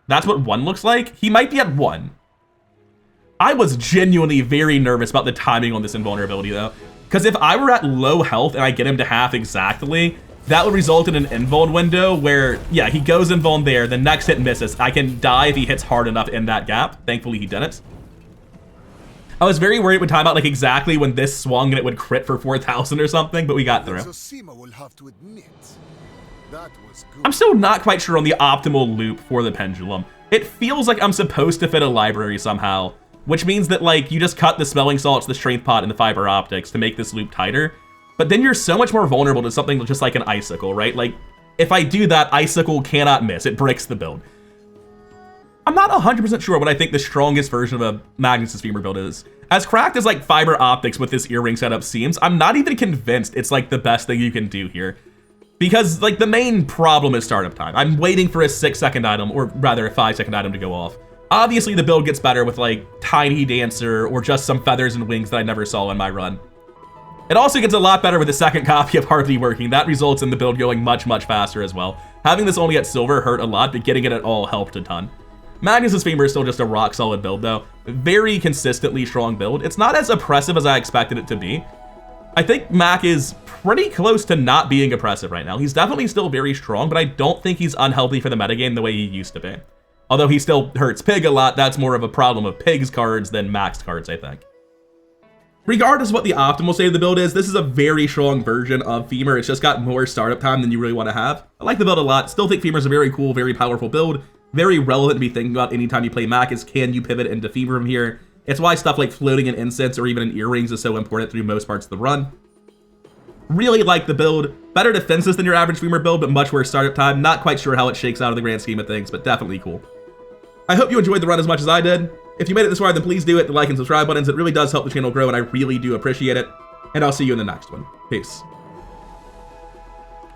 That's what 1 looks like? He might be at 1. I was genuinely very nervous about the timing on this invulnerability, though. Because if I were at low health and I get him to half exactly, that would result in an invuln window where, yeah, he goes invuln there, the next hit misses. I can die if he hits hard enough in that gap. Thankfully, he didn't. I was very worried it would time out like exactly when this swung and it would crit for 4,000 or something, but we got through. I'm still not quite sure on the optimal loop for the Pendulum. It feels like I'm supposed to fit a library somehow, which means that, like, you just cut the Smelling Salts, the Strength Pot, and the Fiber Optics to make this loop tighter. But then you're so much more vulnerable to something just like an Icicle, right? Like, if I do that, Icicle cannot miss. It breaks the build. I'm not 100% sure what I think the strongest version of a Magnus Femur build is. As cracked as, like, Fiber Optics with this earring setup seems, I'm not even convinced it's, like, the best thing you can do here. Because, like, the main problem is startup time. I'm waiting for a 6-second item, or rather a 5-second item to go off. Obviously, the build gets better with, like, Tiny Dancer or just some feathers and wings that I never saw in my run. It also gets a lot better with the second copy of Hardly Working. That results in the build going much, much faster as well. Having this only at silver hurt a lot, but getting it at all helped a ton. Magnus Femur is still just a rock-solid build, though. Very consistently strong build. It's not as oppressive as I expected it to be. I think Mac is pretty close to not being oppressive right now. He's definitely still very strong, but I don't think he's unhealthy for the metagame the way he used to be. Although he still hurts Pig a lot, that's more of a problem of Pig's cards than Mac's cards, I think. Regardless of what the optimal state of the build is, this is a very strong version of Femur. It's just got more startup time than you really want to have. I like the build a lot. Still think Femur is a very cool, very powerful build. Very relevant to be thinking about anytime you play Mac is, can you pivot into Femur from here? It's why stuff like floating in incense or even in earrings is so important through most parts of the run. Really like the build. Better defenses than your average Femur build, but much worse startup time. Not quite sure how it shakes out in the grand scheme of things, but definitely cool. I hope you enjoyed the run as much as I did. If you made it this far, then please do hit the like and subscribe buttons. It really does help the channel grow, and I really do appreciate it. And I'll see you in the next one. Peace.